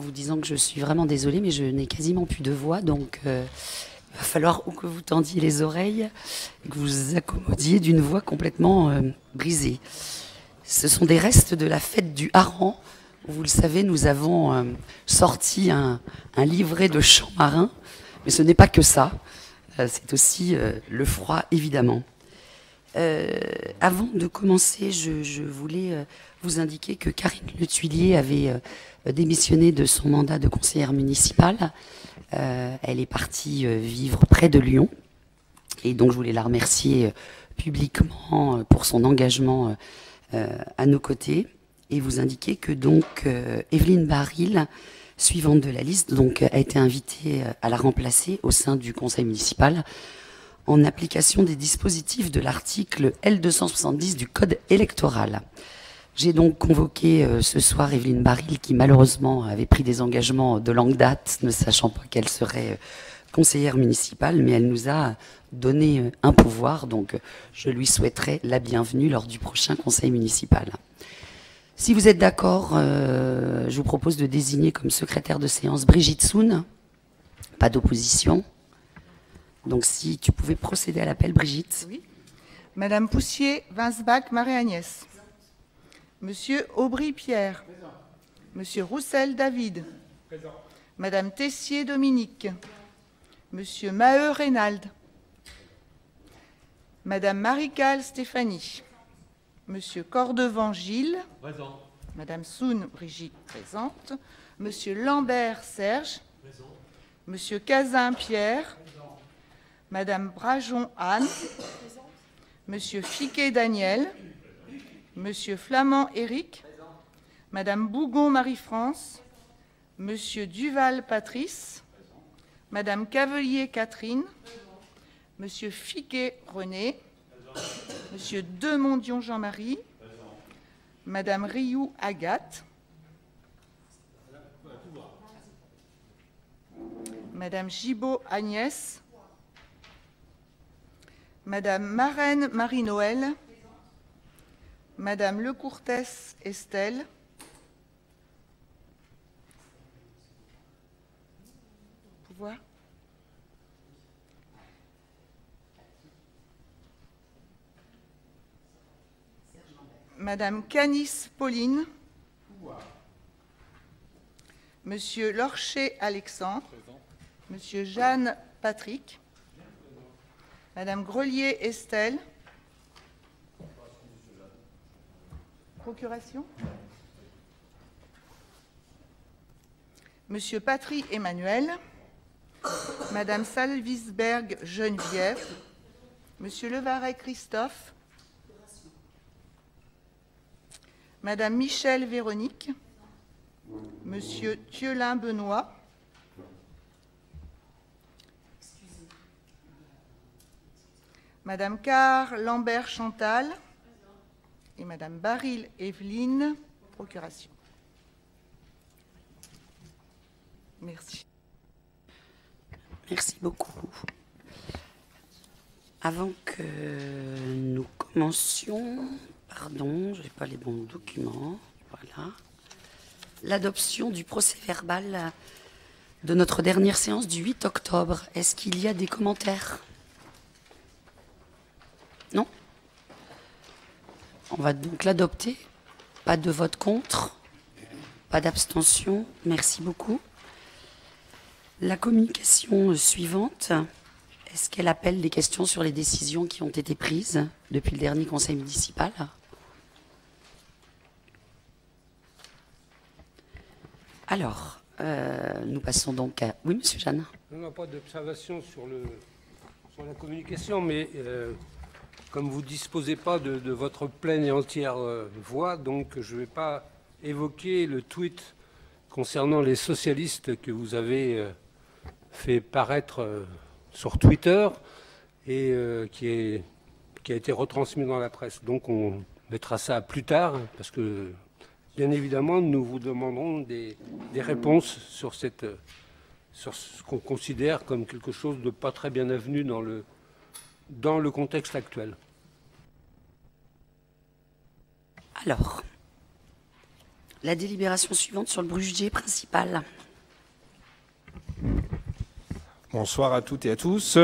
vous disant que je suis vraiment désolée, mais je n'ai quasiment plus de voix, donc il va falloir ou que vous tendiez les oreilles et que vous vous accommodiez d'une voix complètement brisée. Ce sont des restes de la fête du hareng. Vous le savez, nous avons sorti un livret de chants marins, mais ce n'est pas que ça. C'est aussi le froid, évidemment. Avant de commencer, je voulais vous indiquer que Karine Le Tuilier avait démissionné de son mandat de conseillère municipale. Elle est partie vivre près de Lyon. Et donc, je voulais la remercier publiquement pour son engagement à nos côtés. Et vous indiquer que donc Evelyne Baril, suivante de la liste, donc, a été invitée à la remplacer au sein du conseil municipal en application des dispositifs de l'article L270 du Code électoral. J'ai donc convoqué ce soir Evelyne Baril, qui malheureusement avait pris des engagements de longue date, ne sachant pas qu'elle serait conseillère municipale, mais elle nous a donné un pouvoir, donc je lui souhaiterais la bienvenue lors du prochain conseil municipal. Si vous êtes d'accord, je vous propose de désigner comme secrétaire de séance Brigitte Soun. Pas d'opposition. Donc si tu pouvais procéder à l'appel, Brigitte. Oui. Madame Poussier-Winsbach, Marie-Agnès. Monsieur Aubry-Pierre. Monsieur Roussel-David. Madame Tessier-Dominique. Monsieur Maheu-Reynald. Madame Marical Stéphanie. Monsieur Cordevant-Gilles. Présent. Madame Soun Brigitte, présente. Monsieur Lambert-Serge. Présent. Monsieur Cazin-Pierre. Présent. Madame Brajon-Anne. Présent. Monsieur Fiquet-Daniel. Monsieur Flamand-Éric. Madame Bougon-Marie-France. Monsieur Duval-Patrice. Madame Cavelier-Catherine. Monsieur Fiquet-René. Monsieur Demondion Jean-Marie. Madame Rioux Agathe. Madame Gibaud Agnès. Madame Marraine Marie-Noël. Madame Lecourtès Estelle. Pouvoir. Madame Canis Pauline. Monsieur Lorcher Alexandre. Présent. Monsieur Jeanne Patrick. Madame Grelier Estelle. Procuration. Monsieur Patry Emmanuel. Madame Salvisberg Geneviève. Monsieur Levaret Christophe. Madame Michel Véronique. Monsieur Thielin Benoît. Madame Carr Lambert Chantal. Et Madame Baril Evelyne, procuration. Merci. Merci beaucoup. Avant que nous commencions, pardon, je n'ai pas les bons documents, voilà. L'adoption du procès-verbal de notre dernière séance du 8 octobre. Est-ce qu'il y a des commentaires? Non? On va donc l'adopter. Pas de vote contre, pas d'abstention. Merci beaucoup. La communication suivante, est-ce qu'elle appelle des questions sur les décisions qui ont été prises depuis le dernier conseil municipal? Alors, nous passons donc à... Oui, monsieur Jeanne. On n'a pas d'observation sur la communication, mais comme vous ne disposez pas de votre pleine et entière voix, donc je ne vais pas évoquer le tweet concernant les socialistes que vous avez fait paraître sur Twitter et qui a été retransmis dans la presse. Donc on mettra ça plus tard, parce que bien évidemment nous vous demanderons des réponses sur ce qu'on considère comme quelque chose de pas très bien avenu dans le contexte actuel. Alors, La délibération suivante sur le budget principal. Bonsoir à toutes et à tous.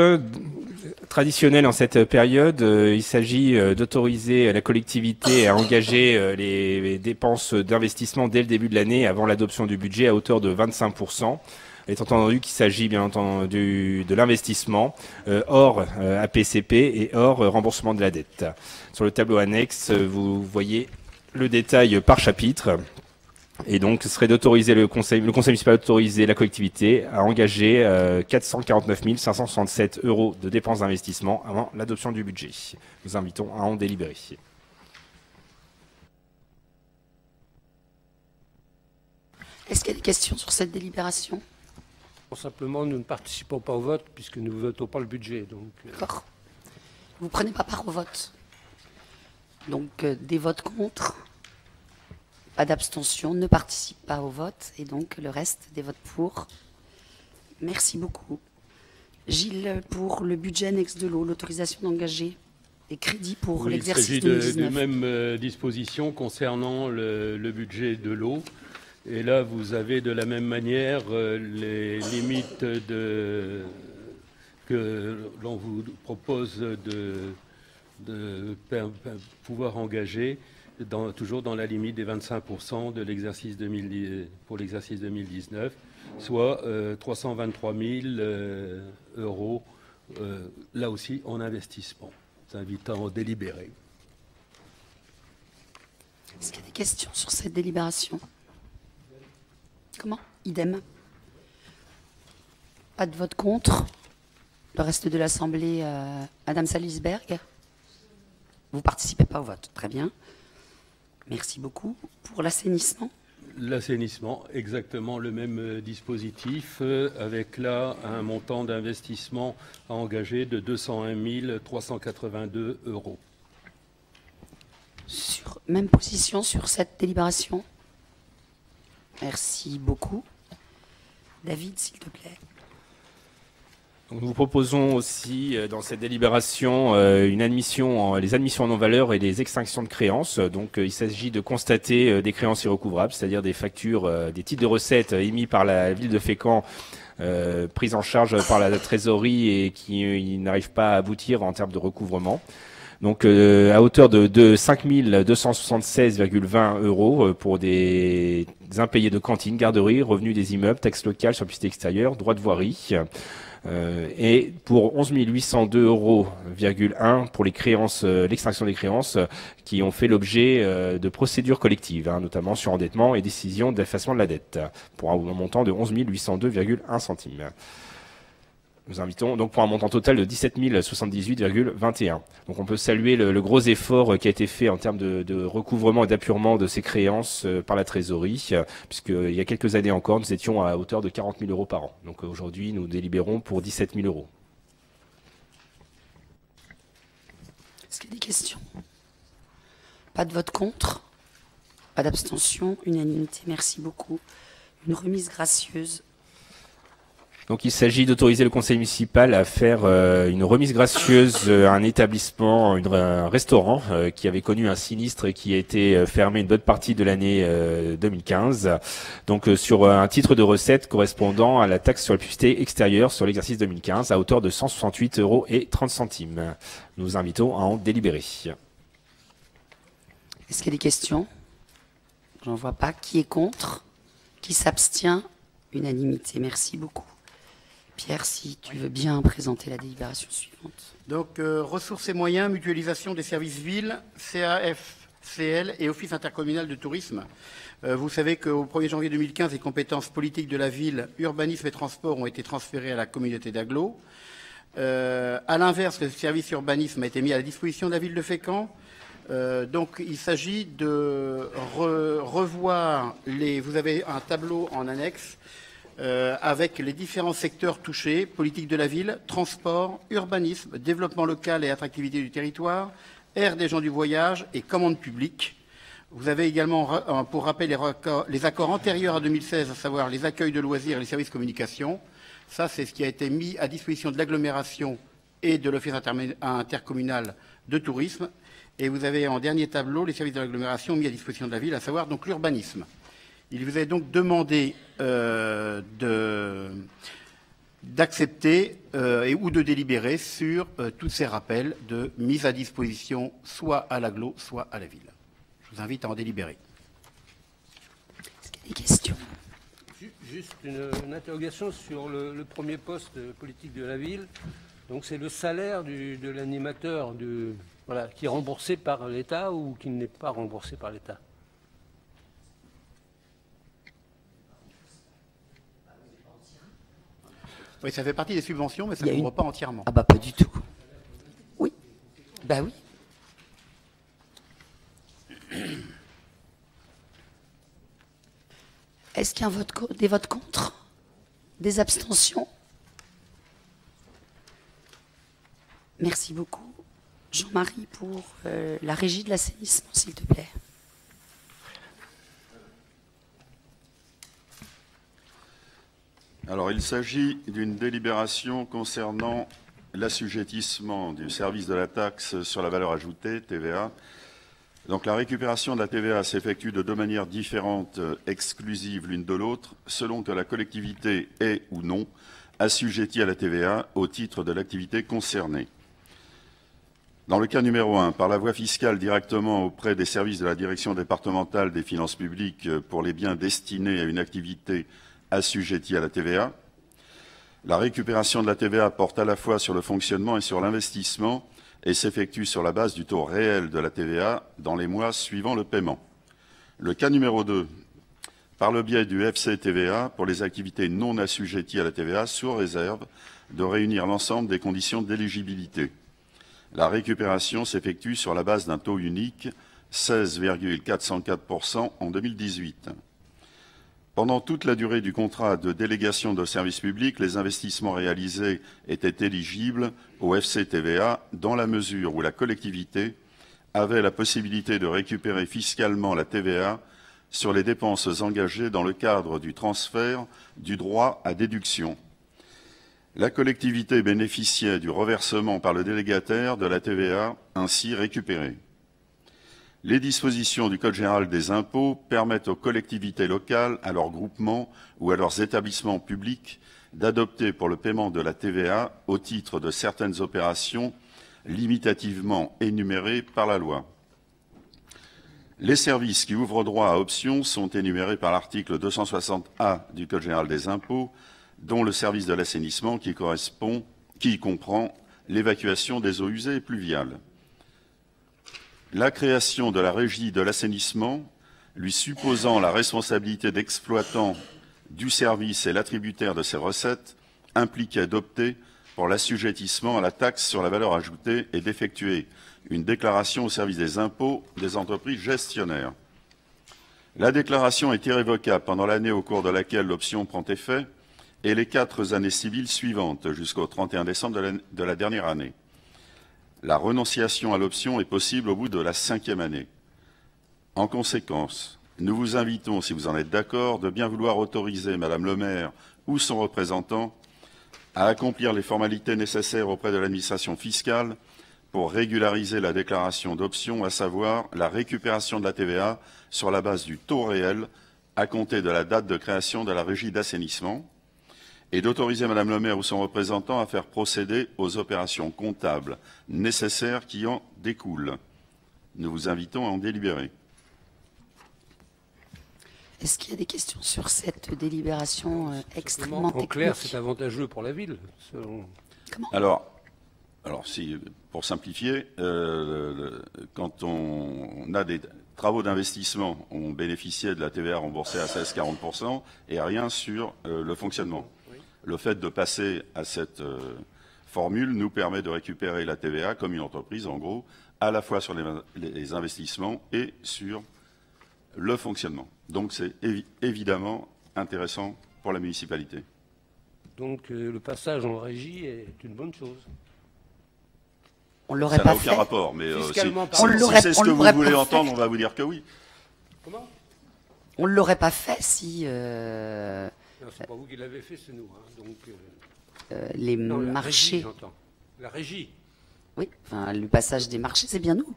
Traditionnel en cette période, il s'agit d'autoriser la collectivité à engager les dépenses d'investissement dès le début de l'année avant l'adoption du budget à hauteur de 25%. Étant entendu qu'il s'agit bien entendu de l'investissement hors APCP et hors remboursement de la dette. Sur le tableau annexe, vous voyez le détail par chapitre. Et donc, ce serait d'autoriser le conseil municipal d'autoriser la collectivité à engager 449 567 € de dépenses d'investissement avant l'adoption du budget. Nous invitons à en délibérer. Est-ce qu'il y a des questions sur cette délibération? Simplement, nous ne participons pas au vote puisque nous ne votons pas le budget. D'accord. Vous ne prenez pas part au vote. Donc, des votes contre, pas d'abstention, ne participe pas au vote, et donc le reste des votes pour. Merci beaucoup. Gilles, pour le budget annexe de l'eau, l'autorisation d'engager des crédits pour l'exercice 2019. Il s'agit de même disposition concernant le budget de l'eau. Et là, vous avez de la même manière les limites que l'on vous propose de pouvoir engager, toujours dans la limite des 25% de l'exercice pour l'exercice 2019, soit 323 000 €, là aussi en investissement. Nous invitons à délibérer. Est-ce qu'il y a des questions sur cette délibération? Comment? Idem. Pas de vote contre. Le reste de l'Assemblée, Madame Salisberg, vous ne participez pas au vote. Très bien. Merci beaucoup. Pour l'assainissement? L'assainissement, exactement le même dispositif, avec là un montant d'investissement à engager de 201 382 €. Même position sur cette délibération? Merci beaucoup. David, s'il te plaît. Donc, nous vous proposons aussi dans cette délibération les admissions en non-valeur et les extinctions de créances. Donc il s'agit de constater des créances irrecouvrables, c'est-à-dire des factures, des titres de recettes émis par la ville de Fécamp, prises en charge par la trésorerie et qui n'arrivent pas à aboutir en termes de recouvrement. Donc à hauteur de 5 276,20 € pour des impayés de cantine, garderie, revenus des immeubles, taxes locales sur piste extérieure, droits de voirie. Et pour 11 802,1 € pour les créances, l'extinction des créances qui ont fait l'objet de procédures collectives, notamment sur endettement et décision d'effacement de la dette, pour un montant de 11 802,1 centimes. Nous invitons donc pour un montant total de 17 078,21. Donc on peut saluer le gros effort qui a été fait en termes de recouvrement et d'appurement de ces créances par la trésorerie, puisqu'il y a quelques années encore, nous étions à hauteur de 40 000 € par an. Donc aujourd'hui, nous délibérons pour 17 000 €. Est-ce qu'il y a des questions? Pas de vote contre? Pas d'abstention? Unanimité, merci beaucoup. Une remise gracieuse. Donc il s'agit d'autoriser le conseil municipal à faire une remise gracieuse à un établissement, un restaurant qui avait connu un sinistre et qui a été fermé une bonne partie de l'année 2015. Donc sur un titre de recette correspondant à la taxe sur la publicité extérieure sur l'exercice 2015 à hauteur de 168,30 €. Nous invitons à en délibérer. Est-ce qu'il y a des questions? J'en vois pas. Qui est contre? Qui s'abstient? Unanimité, merci beaucoup. Pierre, si tu veux bien présenter la délibération suivante. Donc, ressources et moyens, mutualisation des services villes, CAFCL et Office intercommunal de tourisme. Vous savez qu'au 1er janvier 2015, les compétences politiques de la ville, urbanisme et transport ont été transférées à la communauté d'agglo. À l'inverse, le service urbanisme a été mis à la disposition de la ville de Fécamp. Donc, il s'agit de revoir vous avez un tableau en annexe avec les différents secteurs touchés, politique de la ville, transport, urbanisme, développement local et attractivité du territoire, aire des gens du voyage et commande publique. Vous avez également, pour rappel, les accords antérieurs à 2016, à savoir les accueils de loisirs et les services communication. Ça, c'est ce qui a été mis à disposition de l'agglomération et de l'Office intercommunal de tourisme. Et vous avez en dernier tableau les services de l'agglomération mis à disposition de la ville, à savoir donc l'urbanisme. Il vous est donc demandé d'accepter ou de délibérer sur tous ces rappels de mise à disposition soit à l'agglo, soit à la ville. Je vous invite à en délibérer. Est-ce qu'il y a des questions? Juste une interrogation sur le premier poste politique de la ville. Donc c'est le salaire de l'animateur voilà, qui est remboursé par l'État ou qui n'est pas remboursé par l'État? Oui, ça fait partie des subventions, mais ça ne couvre pas entièrement. Ah bah pas du tout. Oui. Bah oui. Est-ce qu'il y a des votes contre? Des abstentions? Merci beaucoup. Jean-Marie, pour la régie de l'assainissement, s'il te plaît. Alors, il s'agit d'une délibération concernant l'assujettissement du service de la taxe sur la valeur ajoutée, TVA. Donc, la récupération de la TVA s'effectue de deux manières différentes, exclusives l'une de l'autre, selon que la collectivité est ou non assujettie à la TVA au titre de l'activité concernée. Dans le cas numéro 1, par la voie fiscale directement auprès des services de la direction départementale des finances publiques pour les biens destinés à une activité assujettis à la TVA. La récupération de la TVA porte à la fois sur le fonctionnement et sur l'investissement et s'effectue sur la base du taux réel de la TVA dans les mois suivant le paiement. Le cas numéro 2, par le biais du FCTVA pour les activités non assujetties à la TVA sous réserve de réunir l'ensemble des conditions d'éligibilité. La récupération s'effectue sur la base d'un taux unique, 16,404% en 2018. Pendant toute la durée du contrat de délégation de service public, les investissements réalisés étaient éligibles au FCTVA dans la mesure où la collectivité avait la possibilité de récupérer fiscalement la TVA sur les dépenses engagées dans le cadre du transfert du droit à déduction. La collectivité bénéficiait du reversement par le délégataire de la TVA ainsi récupérée. Les dispositions du Code général des impôts permettent aux collectivités locales, à leurs groupements ou à leurs établissements publics d'adopter pour le paiement de la TVA au titre de certaines opérations limitativement énumérées par la loi. Les services qui ouvrent droit à option sont énumérés par l'article 260A du Code général des impôts, dont le service de l'assainissement qui comprend l'évacuation des eaux usées et pluviales. La création de la régie de l'assainissement, lui supposant la responsabilité d'exploitant du service et l'attributaire de ses recettes, impliquait d'opter pour l'assujettissement à la taxe sur la valeur ajoutée et d'effectuer une déclaration au service des impôts des entreprises gestionnaires. La déclaration est irrévocable pendant l'année au cours de laquelle l'option prend effet et les 4 années civiles suivantes jusqu'au 31 décembre de la dernière année. La renonciation à l'option est possible au bout de la 5e année. En conséquence, nous vous invitons, si vous en êtes d'accord, de bien vouloir autoriser Madame le maire ou son représentant à accomplir les formalités nécessaires auprès de l'administration fiscale pour régulariser la déclaration d'option, à savoir la récupération de la TVA sur la base du taux réel à compter de la date de création de la régie d'assainissement, et d'autoriser Madame le maire ou son représentant à faire procéder aux opérations comptables nécessaires qui en découlent. Nous vous invitons à en délibérer. Est-ce qu'il y a des questions sur cette délibération extrêmement technique? En clair, c'est avantageux pour la ville. Comment? Alors si, pour simplifier, quand on a des travaux d'investissement, on bénéficiait de la TVA remboursée à 16,40% et rien sur le fonctionnement. Le fait de passer à cette formule nous permet de récupérer la TVA comme une entreprise, en gros, à la fois sur les investissements et sur le fonctionnement. Donc c'est évidemment intéressant pour la municipalité. Donc le passage en régie est une bonne chose. On l'aurait pas fait. Ça n'a aucun rapport, mais si c'est ce que vous voulez entendre, on va vous dire que oui. Comment? On ne l'aurait pas fait si Non, c'est pas vous qui l'avez fait, c'est nous. Hein. Donc, les non, la marchés. Régie, j'entends. La régie. Oui, enfin, le passage des marchés, c'est bien nous.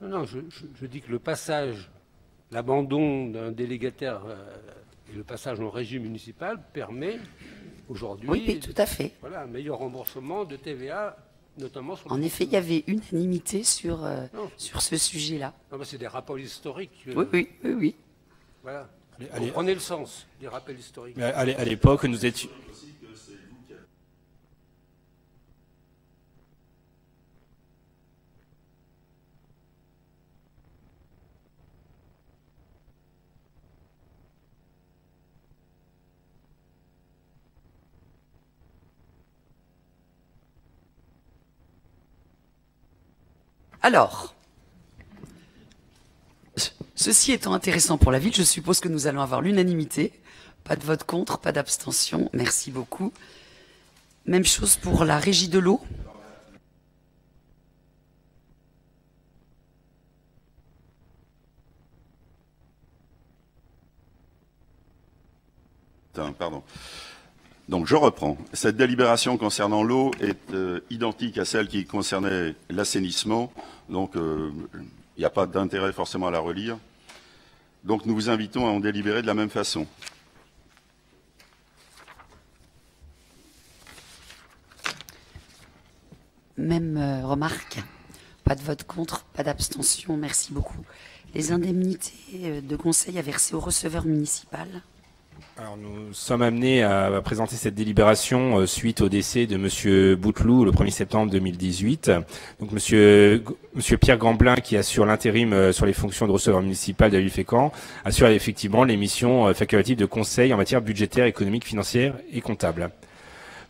Non, je dis que le passage l'abandon d'un délégataire et le passage en régie municipale permet aujourd'hui Oui, tout à fait. voilà, un meilleur remboursement de TVA, notamment sur le En effet, il y avait unanimité sur ce sujet-là. Non, mais c'est des rappels historiques. Oui. Voilà. Allez. Vous prenez le sens des rappels historiques. À l'époque, nous étions... Alors, ceci étant intéressant pour la ville, je suppose que nous allons avoir l'unanimité. Pas de vote contre, pas d'abstention. Merci beaucoup. Même chose pour la régie de l'eau. Pardon. Donc je reprends. Cette délibération concernant l'eau est identique à celle qui concernait l'assainissement. Donc il n'y a pas d'intérêt forcément à la relire. Donc nous vous invitons à en délibérer de la même façon. Même remarque. Pas de vote contre, pas d'abstention. Merci beaucoup. Les indemnités de conseil à verser au receveur municipal. Alors, nous sommes amenés à présenter cette délibération suite au décès de Monsieur Bouteloup le 1er septembre 2018. Donc Monsieur Pierre Gamblin, qui assure l'intérim sur les fonctions de receveur municipal de la ville de Fécamp, assure effectivement les missions facultatives de conseil en matière budgétaire, économique, financière et comptable.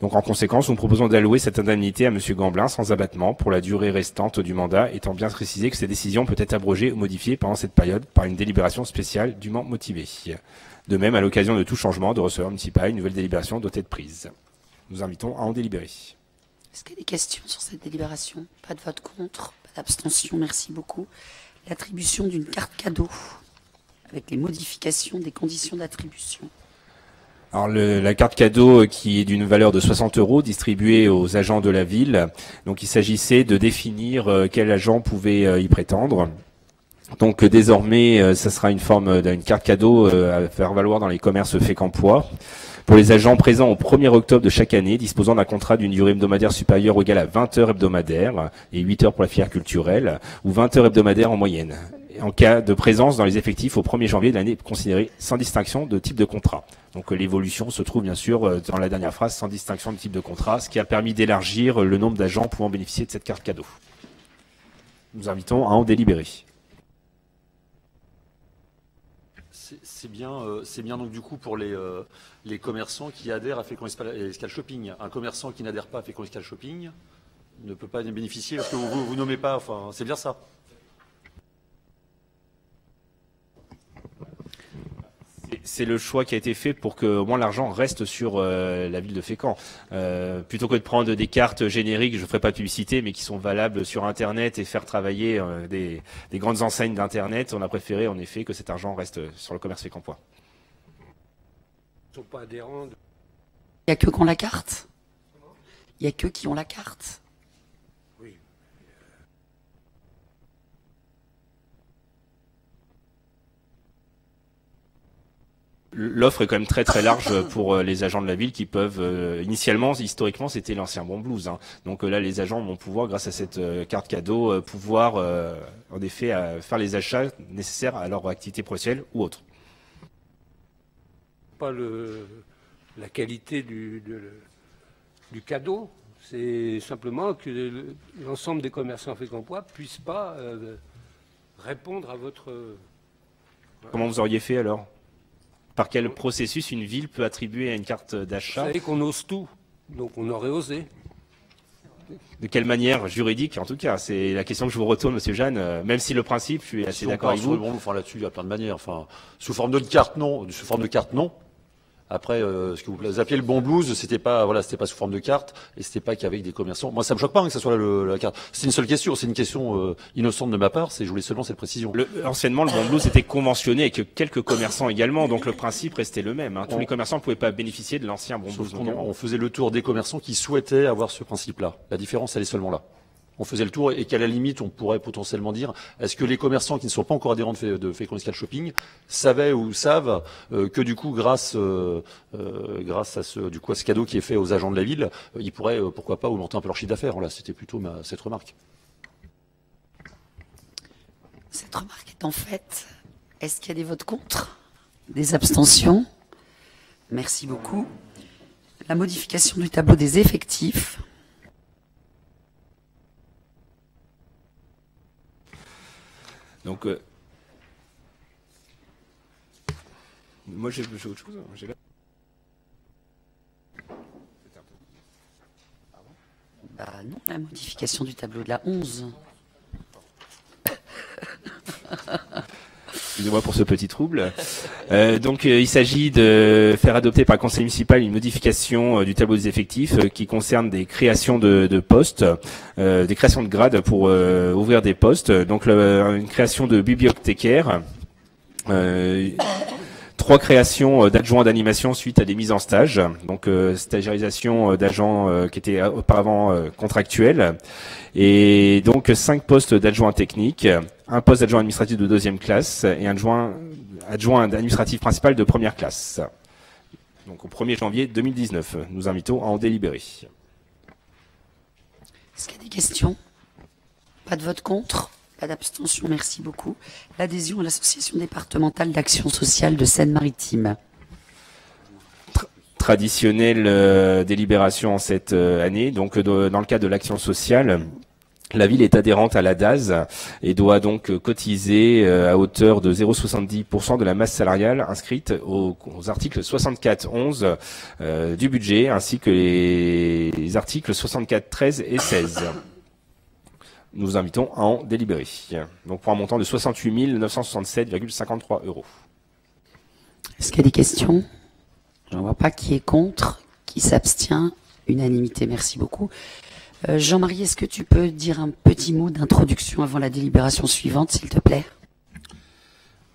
Donc en conséquence, nous proposons d'allouer cette indemnité à Monsieur Gamblin sans abattement pour la durée restante du mandat, étant bien précisé que cette décision peut être abrogée ou modifiée pendant cette période par une délibération spéciale dûment motivée. De même, à l'occasion de tout changement de receveur municipal, une nouvelle délibération doit être prise. Nous invitons à en délibérer. Est-ce qu'il y a des questions sur cette délibération? Pas de vote contre, pas d'abstention, merci beaucoup. L'attribution d'une carte cadeau avec les modifications des conditions d'attribution. Alors la carte cadeau qui est d'une valeur de 60 € distribuée aux agents de la ville. Donc il s'agissait de définir quel agent pouvait y prétendre. Donc désormais, ça sera une forme d'une carte cadeau à faire valoir dans les commerces fécampois. Pour les agents présents au 1er octobre de chaque année, disposant d'un contrat d'une durée hebdomadaire supérieure ou égale à 20 heures hebdomadaires et 8 heures pour la filière culturelle, ou 20 heures hebdomadaires en moyenne. Et en cas de présence dans les effectifs au 1er janvier de l'année considérée sans distinction de type de contrat. Donc l'évolution se trouve bien sûr dans la dernière phrase, sans distinction de type de contrat, ce qui a permis d'élargir le nombre d'agents pouvant bénéficier de cette carte cadeau. Nous invitons à en délibérer. C'est bien donc du coup pour les commerçants qui adhèrent à Fécamp Escale Shopping. Un commerçant qui n'adhère pas à Fécamp Escale Shopping ne peut pas bénéficier parce que vous nommez pas, enfin c'est bien ça. C'est le choix qui a été fait pour que au moins l'argent reste sur la ville de Fécamp. Plutôt que de prendre des cartes génériques, je ne ferai pas de publicité, mais qui sont valables sur Internet et faire travailler des grandes enseignes d'Internet, on a préféré en effet que cet argent reste sur le commerce fécampois. Ils ne sont pas adhérents. Il n'y a que qui ont la carte. Il n'y a que qui ont la carte. Oui. L'offre est quand même très très large pour les agents de la ville qui peuvent, initialement, historiquement, c'était l'ancien Bon Blues. Hein. Donc là, les agents vont pouvoir, grâce à cette carte cadeau, pouvoir en effet faire les achats nécessaires à leur activité professionnelle ou autre. Pas la qualité du cadeau, c'est simplement que l'ensemble des commerçants fécampois ne puissent pas répondre à votre... Comment vous auriez fait alors ? Par quel processus une ville peut attribuer à une carte d'achat? Vous savez qu'on ose tout, donc on aurait osé. De quelle manière juridique, en tout cas? C'est la question que je vous retourne, Monsieur Jeanne. Même si le principe, je suis assez d'accord avec vous. Enfin, là-dessus, il y a plein de manières. Enfin, sous forme de carte, non. Sous forme de carte, non. Après, ce que vous appelez le Bon Blues, c'était pas sous forme de carte, et c'était pas qu'avec des commerçants. Moi, ça me choque pas que ça soit la carte. C'est une seule question, c'est une question innocente de ma part. Je voulais seulement cette précision. Anciennement, le Bon Blues était conventionné avec quelques commerçants également, donc le principe restait le même. Hein. Tous les commerçants ne pouvaient pas bénéficier de l'ancien Bon Blues. On faisait le tour des commerçants qui souhaitaient avoir ce principe-là. La différence, elle est seulement là. on faisait le tour et qu'à la limite, on pourrait potentiellement dire, est-ce que les commerçants qui ne sont pas encore adhérents de Fécondiscal Shopping savaient ou savent que du coup, grâce à ce cadeau qui est fait aux agents de la ville, ils pourraient, pourquoi pas, augmenter un peu leur chiffre d'affaires. Voilà, c'était plutôt cette remarque. Cette remarque étant faite, est-ce qu'il y a des votes contre? Des abstentions? Merci beaucoup. La modification du tableau des effectifs. Donc, moi j'ai autre chose. Bah non, la modification du tableau de la 11. Excusez-moi pour ce petit trouble. Donc, il s'agit de faire adopter par le conseil municipal une modification du tableau des effectifs qui concerne des créations de postes, des créations de grades pour ouvrir des postes. Donc, une création de bibliothécaire, 3 créations d'adjoints d'animation suite à des mises en stage. Donc, stagiarisation d'agents qui étaient auparavant contractuels. Et donc 5 postes d'adjoints techniques, un poste d'adjoint administratif de 2e classe et un adjoint administratif principal de 1re classe. Donc au 1er janvier 2019, nous invitons à en délibérer. Est-ce qu'il y a des questions? Pas de vote contre? Pas d'abstention, merci beaucoup. L'adhésion à l'association départementale d'action sociale de Seine-Maritime. Traditionnelle délibération en cette année. Donc dans le cadre de l'action sociale, la ville est adhérente à la DAS et doit donc cotiser à hauteur de 0,70% de la masse salariale inscrite aux articles 64.11 du budget ainsi que les articles 64.13 et 16. Nous invitons à en délibérer. Donc pour un montant de 68 967,53 €. Est-ce qu'il y a des questions? Je ne vois pas qui est contre, qui s'abstient. Unanimité, merci beaucoup. Jean-Marie, est-ce que tu peux dire un petit mot d'introduction avant la délibération suivante, s'il te plaît?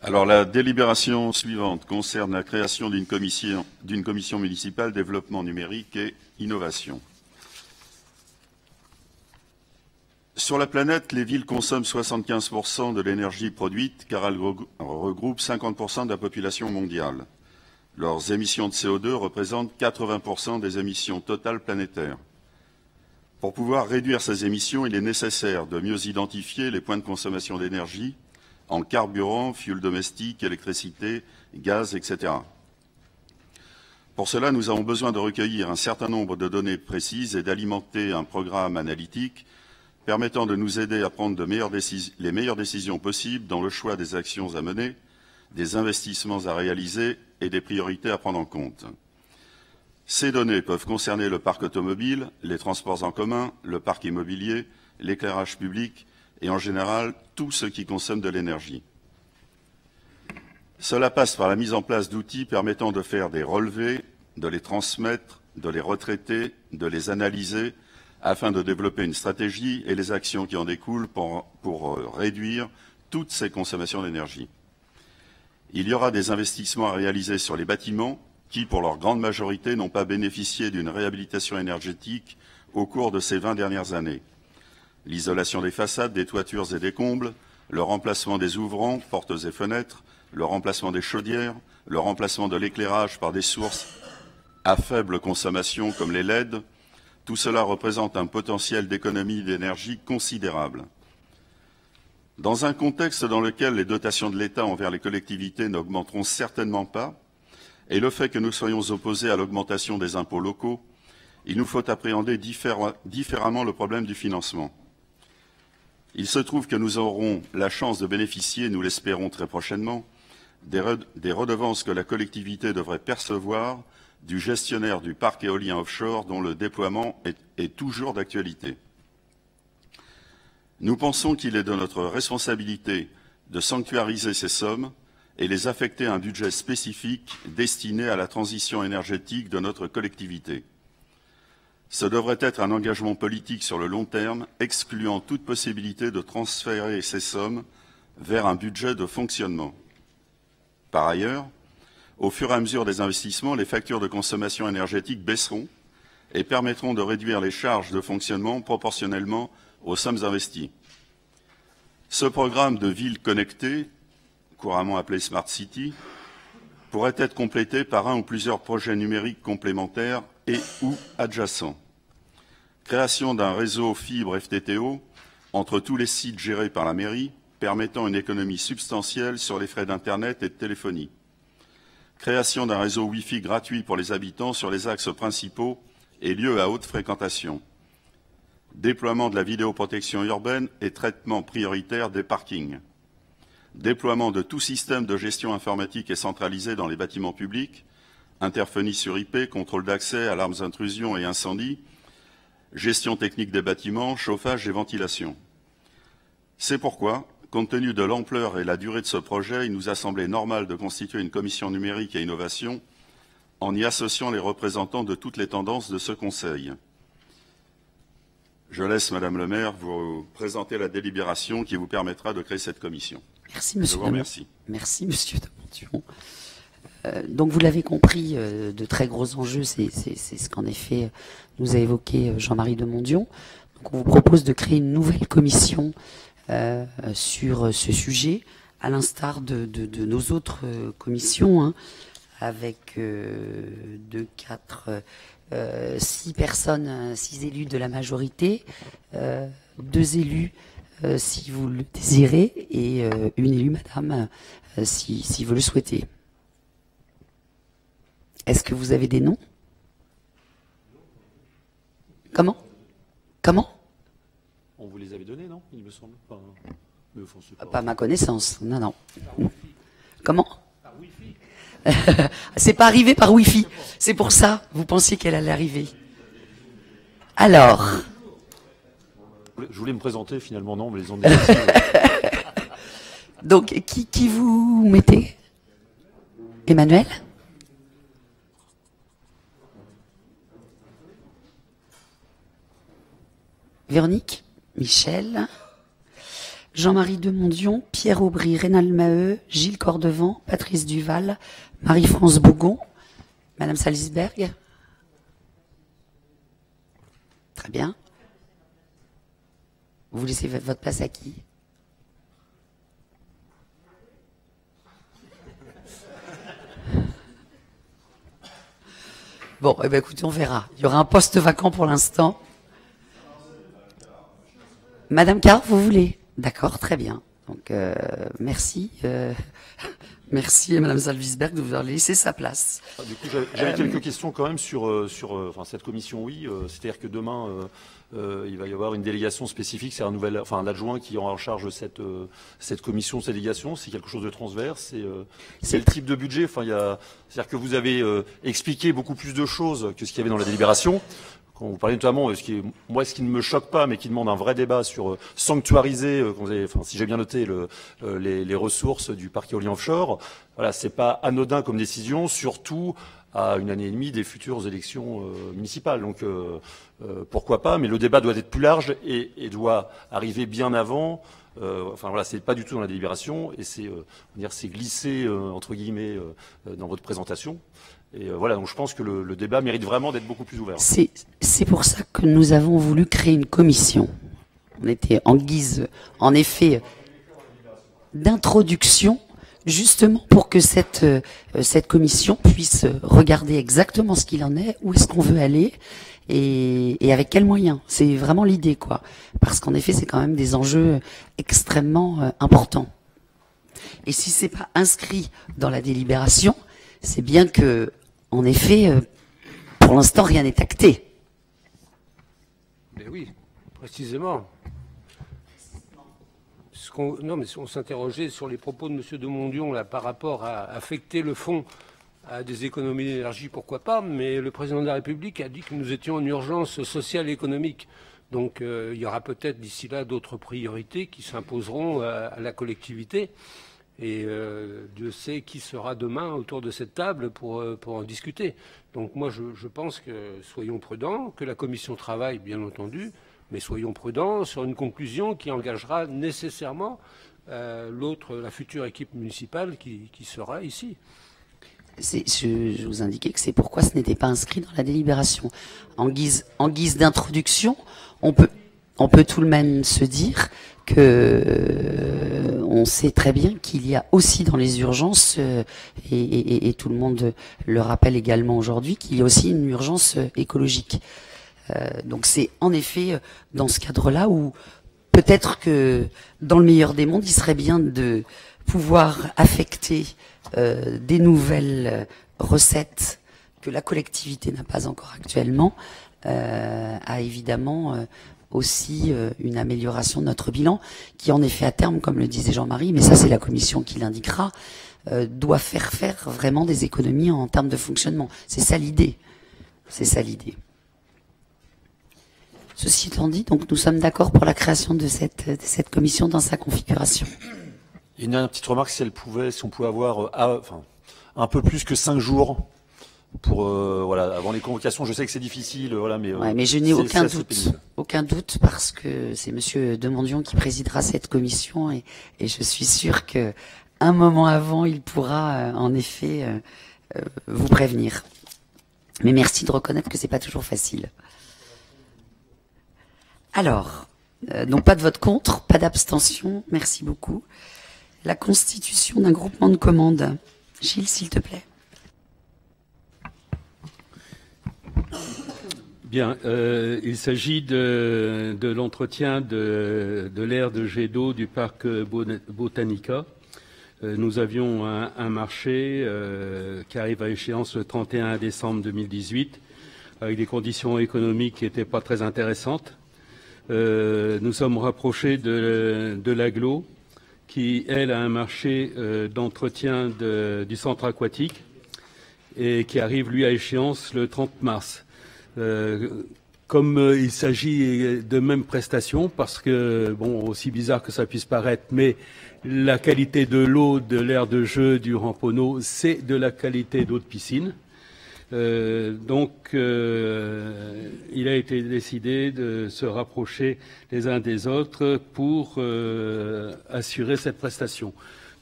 Alors, la délibération suivante concerne la création d'une commission municipale développement numérique et innovation. Sur la planète, les villes consomment 75% de l'énergie produite car elles regroupent 50% de la population mondiale. Leurs émissions de CO2 représentent 80% des émissions totales planétaires. Pour pouvoir réduire ces émissions, il est nécessaire de mieux identifier les points de consommation d'énergie en carburant, fioul domestique, électricité, gaz, etc. Pour cela, nous avons besoin de recueillir un certain nombre de données précises et d'alimenter un programme analytique permettant de nous aider à prendre les meilleures décisions possibles dans le choix des actions à mener, des investissements à réaliser et des priorités à prendre en compte. Ces données peuvent concerner le parc automobile, les transports en commun, le parc immobilier, l'éclairage public et en général tout ce qui consomme de l'énergie. Cela passe par la mise en place d'outils permettant de faire des relevés, de les transmettre, de les retraiter, de les analyser afin de développer une stratégie et les actions qui en découlent pour réduire toutes ces consommations d'énergie. Il y aura des investissements à réaliser sur les bâtiments qui, pour leur grande majorité, n'ont pas bénéficié d'une réhabilitation énergétique au cours de ces 20 dernières années. L'isolation des façades, des toitures et des combles, le remplacement des ouvrants, portes et fenêtres, le remplacement des chaudières, le remplacement de l'éclairage par des sources à faible consommation comme les LED, tout cela représente un potentiel d'économie d'énergie considérable. Dans un contexte dans lequel les dotations de l'État envers les collectivités n'augmenteront certainement pas, et le fait que nous soyons opposés à l'augmentation des impôts locaux, il nous faut appréhender différemment le problème du financement. Il se trouve que nous aurons la chance de bénéficier, nous l'espérons très prochainement, des redevances que la collectivité devrait percevoir du gestionnaire du parc éolien offshore dont le déploiement est toujours d'actualité. Nous pensons qu'il est de notre responsabilité de sanctuariser ces sommes et les affecter à un budget spécifique destiné à la transition énergétique de notre collectivité. Ce devrait être un engagement politique sur le long terme, excluant toute possibilité de transférer ces sommes vers un budget de fonctionnement. Par ailleurs, au fur et à mesure des investissements, les factures de consommation énergétique baisseront et permettront de réduire les charges de fonctionnement proportionnellement aux sommes investies. Ce programme de ville connectée, couramment appelé Smart City, pourrait être complété par un ou plusieurs projets numériques complémentaires et ou adjacents. Création d'un réseau fibre FTTO entre tous les sites gérés par la mairie, permettant une économie substantielle sur les frais d'Internet et de téléphonie. Création d'un réseau Wi-Fi gratuit pour les habitants sur les axes principaux et lieux à haute fréquentation. Déploiement de la vidéoprotection urbaine et traitement prioritaire des parkings. Déploiement de tout système de gestion informatique et centralisé dans les bâtiments publics, interphonie sur IP, contrôle d'accès, alarmes intrusions et incendies, gestion technique des bâtiments, chauffage et ventilation. C'est pourquoi, compte tenu de l'ampleur et la durée de ce projet, il nous a semblé normal de constituer une commission numérique et innovation en y associant les représentants de toutes les tendances de ce Conseil. Je laisse Madame le maire vous présenter la délibération qui vous permettra de créer cette commission. Merci, monsieur. Je vous remercie. Merci, monsieur de Mondion. Donc, vous l'avez compris, de très gros enjeux, c'est ce qu'en effet nous a évoqué Jean-Marie de Mondion. Donc, on vous propose de créer une nouvelle commission sur ce sujet, à l'instar de nos autres commissions, hein, avec 6 personnes, 6 élus de la majorité, 2 élus si vous le désirez, et une élue, madame, si vous le souhaitez. Est-ce que vous avez des noms? Comment? On vous les avait donnés, non? Il me semble. Enfin, pas à ma connaissance, non. Comment? Par Wi-Fi. C'est pas arrivé par Wi-Fi. C'est pour ça, vous pensiez qu'elle allait arriver. Alors. Je voulais me présenter, finalement, non, mais les ont Donc, qui vous mettez? Emmanuel? Véronique? Michel? Jean-Marie de Mondion, Pierre Aubry, Rénal Maheu, Gilles Cordevant, Patrice Duval, Marie-France Bougon, Madame Salisberg? Très bien. Vous laissez votre place à qui? Bon, eh bien, écoutez, on verra. Il y aura un poste vacant pour l'instant. Madame Carr, vous voulez? D'accord, très bien. Donc, merci. Merci à Madame Salvisberg de vous avoir laissé sa place. Du coup, j'avais quelques questions quand même sur cette commission, oui. C'est-à-dire que demain, il va y avoir une délégation spécifique. C'est un adjoint qui aura en charge cette commission, cette délégation. C'est quelque chose de transverse. C'est le type de budget. C'est-à-dire que vous avez expliqué beaucoup plus de choses que ce qu'il y avait dans la délibération. Quand vous parlez notamment, ce qui ne me choque pas, mais qui demande un vrai débat sur sanctuariser, si j'ai bien noté, les ressources du parc éolien offshore. Voilà, c'est pas anodin comme décision, surtout à 1 année et demie des futures élections municipales. Donc pourquoi pas, mais le débat doit être plus large et doit arriver bien avant. C'est pas du tout dans la délibération et c'est glissé entre guillemets dans votre présentation. Et donc je pense que le débat mérite vraiment d'être beaucoup plus ouvert. C'est pour ça que nous avons voulu créer une commission. On était en guise, en effet, d'introduction, justement pour que cette commission puisse regarder exactement ce qu'il en est, où est-ce qu'on veut aller, et avec quels moyens. C'est vraiment l'idée, quoi. Parce qu'en effet, c'est quand même des enjeux extrêmement importants. Et si c'est pas inscrit dans la délibération, c'est bien que, en effet, pour l'instant, rien n'est acté. Mais oui, précisément. Non, mais on s'interrogeait sur les propos de M. de Mondion là, par rapport à affecter le fonds à des économies d'énergie, pourquoi pas, mais le président de la République a dit que nous étions en urgence sociale et économique. Donc il y aura peut-être d'ici là d'autres priorités qui s'imposeront à la collectivité. Et Dieu sait qui sera demain autour de cette table pour en discuter. Donc moi je pense que soyons prudents, que la commission travaille bien entendu, mais soyons prudents sur une conclusion qui engagera nécessairement la future équipe municipale qui sera ici. Je vous indiquais que c'est pourquoi ce n'était pas inscrit dans la délibération. En guise d'introduction, on peut... on peut tout de même se dire que on sait très bien qu'il y a aussi dans les urgences, et tout le monde le rappelle également aujourd'hui, qu'il y a aussi une urgence écologique. Donc c'est en effet dans ce cadre-là où peut-être que dans le meilleur des mondes, il serait bien de pouvoir affecter des nouvelles recettes que la collectivité n'a pas encore actuellement, à évidemment aussi une amélioration de notre bilan, qui en effet à terme, comme le disait Jean-Marie, mais ça c'est la commission qui l'indiquera, doit faire vraiment des économies en termes de fonctionnement. C'est ça l'idée. C'est ça l'idée. Ceci étant dit, donc nous sommes d'accord pour la création de cette commission dans sa configuration. Une dernière petite remarque, si on pouvait avoir un peu plus que 5 jours pour voilà, avant les convocations. Je sais que c'est difficile, voilà, mais ouais, mais je n'ai aucun doute parce que c'est Monsieur Demandion qui présidera cette commission et je suis sûr que un moment avant, il pourra en effet vous prévenir. Mais merci de reconnaître que c'est pas toujours facile. Alors, donc pas de vote contre, pas d'abstention. Merci beaucoup. La constitution d'un groupement de commandes. Gilles, s'il te plaît. Bien, il s'agit de l'entretien de l'aire de jet d'eau du parc Botanica. Nous avions un marché qui arrive à échéance le 31 décembre 2018, avec des conditions économiques qui n'étaient pas très intéressantes. Nous sommes rapprochés de l'Aglo, qui, elle, a un marché d'entretien du centre aquatique et qui arrive, lui, à échéance le 30 mars. Comme il s'agit de mêmes prestations, parce que, bon, aussi bizarre que ça puisse paraître, mais la qualité de l'eau de l'aire de jeu du Ramponneau, c'est de la qualité d'eau de piscine. Donc, il a été décidé de se rapprocher les uns des autres pour assurer cette prestation.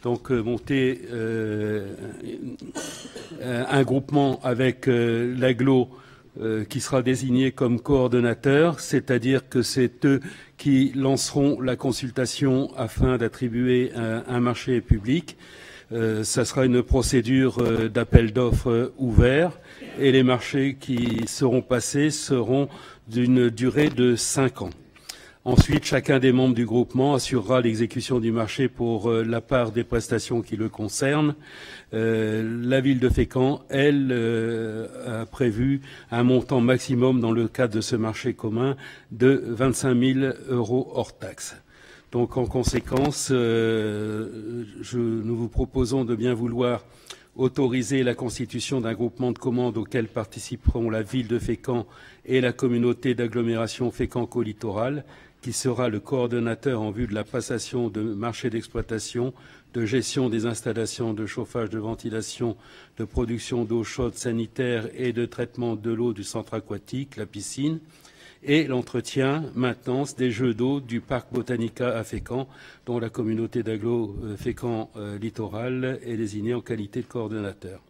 Donc, monter un groupement avec l'Aglo qui sera désigné comme coordonnateur, c'est-à-dire que c'est eux qui lanceront la consultation afin d'attribuer un marché public. Ça sera une procédure d'appel d'offres ouvert et les marchés qui seront passés seront d'une durée de 5 ans. Ensuite, chacun des membres du groupement assurera l'exécution du marché pour la part des prestations qui le concernent. La ville de Fécamp, elle, a prévu un montant maximum dans le cadre de ce marché commun de 25 000 € hors taxe. Donc, en conséquence, nous vous proposons de bien vouloir autoriser la constitution d'un groupement de commandes auquel participeront la ville de Fécamp et la communauté d'agglomération Fécamp-Littoral, qui sera le coordonnateur en vue de la passation de marchés d'exploitation, de gestion des installations de chauffage, de ventilation, de production d'eau chaude sanitaire et de traitement de l'eau du centre aquatique, la piscine, et l'entretien, maintenance des jeux d'eau du parc Botanica à Fécamp, dont la communauté d'agglo Fécamp-Littoral est désignée en qualité de coordonnateur.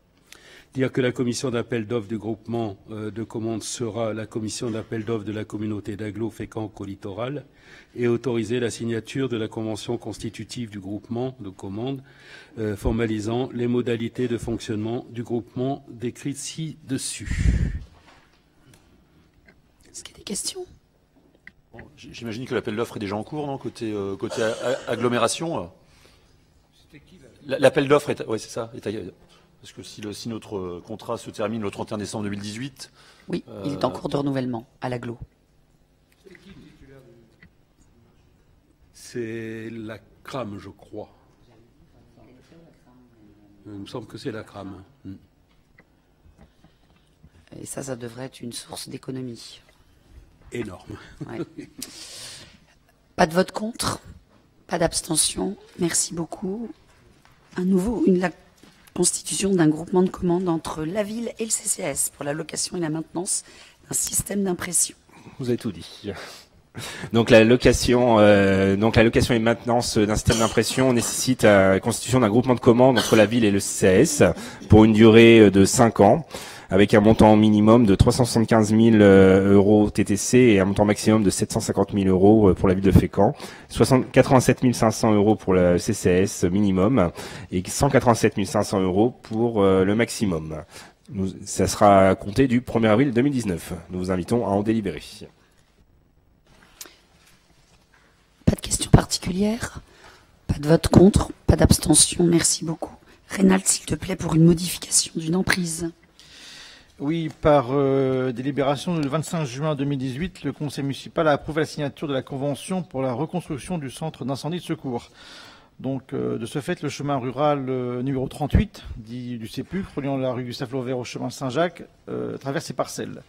Dire que la commission d'appel d'offres du groupement de commandes sera la commission d'appel d'offres de la communauté d'agglo Fécamp-Littoral et autoriser la signature de la convention constitutive du groupement de commandes formalisant les modalités de fonctionnement du groupement décrites ci-dessus. Est-ce qu'il y a des questions? J'imagine que l'appel d'offres est déjà en cours, non, côté agglomération. L'appel d'offres est, oui, c'est ça. Parce que si notre contrat se termine le 31 décembre 2018... Oui, il est en cours de renouvellement à l'Aglo. C'est la CRAM, je crois. Il me semble que c'est la CRAM. Et ça devrait être une source d'économie. Énorme. Ouais. Pas de vote contre, pas d'abstention. Merci beaucoup. À nouveau, la constitution d'un groupement de commandes entre la ville et le CCAS pour la location et la maintenance d'un système d'impression. Vous avez tout dit. Donc la location et maintenance d'un système d'impression nécessite la constitution d'un groupement de commandes entre la ville et le CCAS pour une durée de 5 ans, avec un montant minimum de 375 000 euros TTC et un montant maximum de 750 000 euros pour la ville de Fécamp, 87 500 euros pour la CCAS minimum et 187 500 euros pour le maximum. Ça sera compté du 1er avril 2019. Nous vous invitons à en délibérer. Pas de questions particulières? Pas de vote contre? Pas d'abstention? Merci beaucoup. Reynald, s'il te plaît, pour une modification d'une emprise. Oui, par délibération du 25 juin 2018, le Conseil municipal a approuvé la signature de la convention pour la reconstruction du centre d'incendie de secours. Donc, de ce fait, le chemin rural numéro 38, dit du CEPUC, reliant la rue Gustave Flaubert au chemin Saint-Jacques, traverse ces parcelles.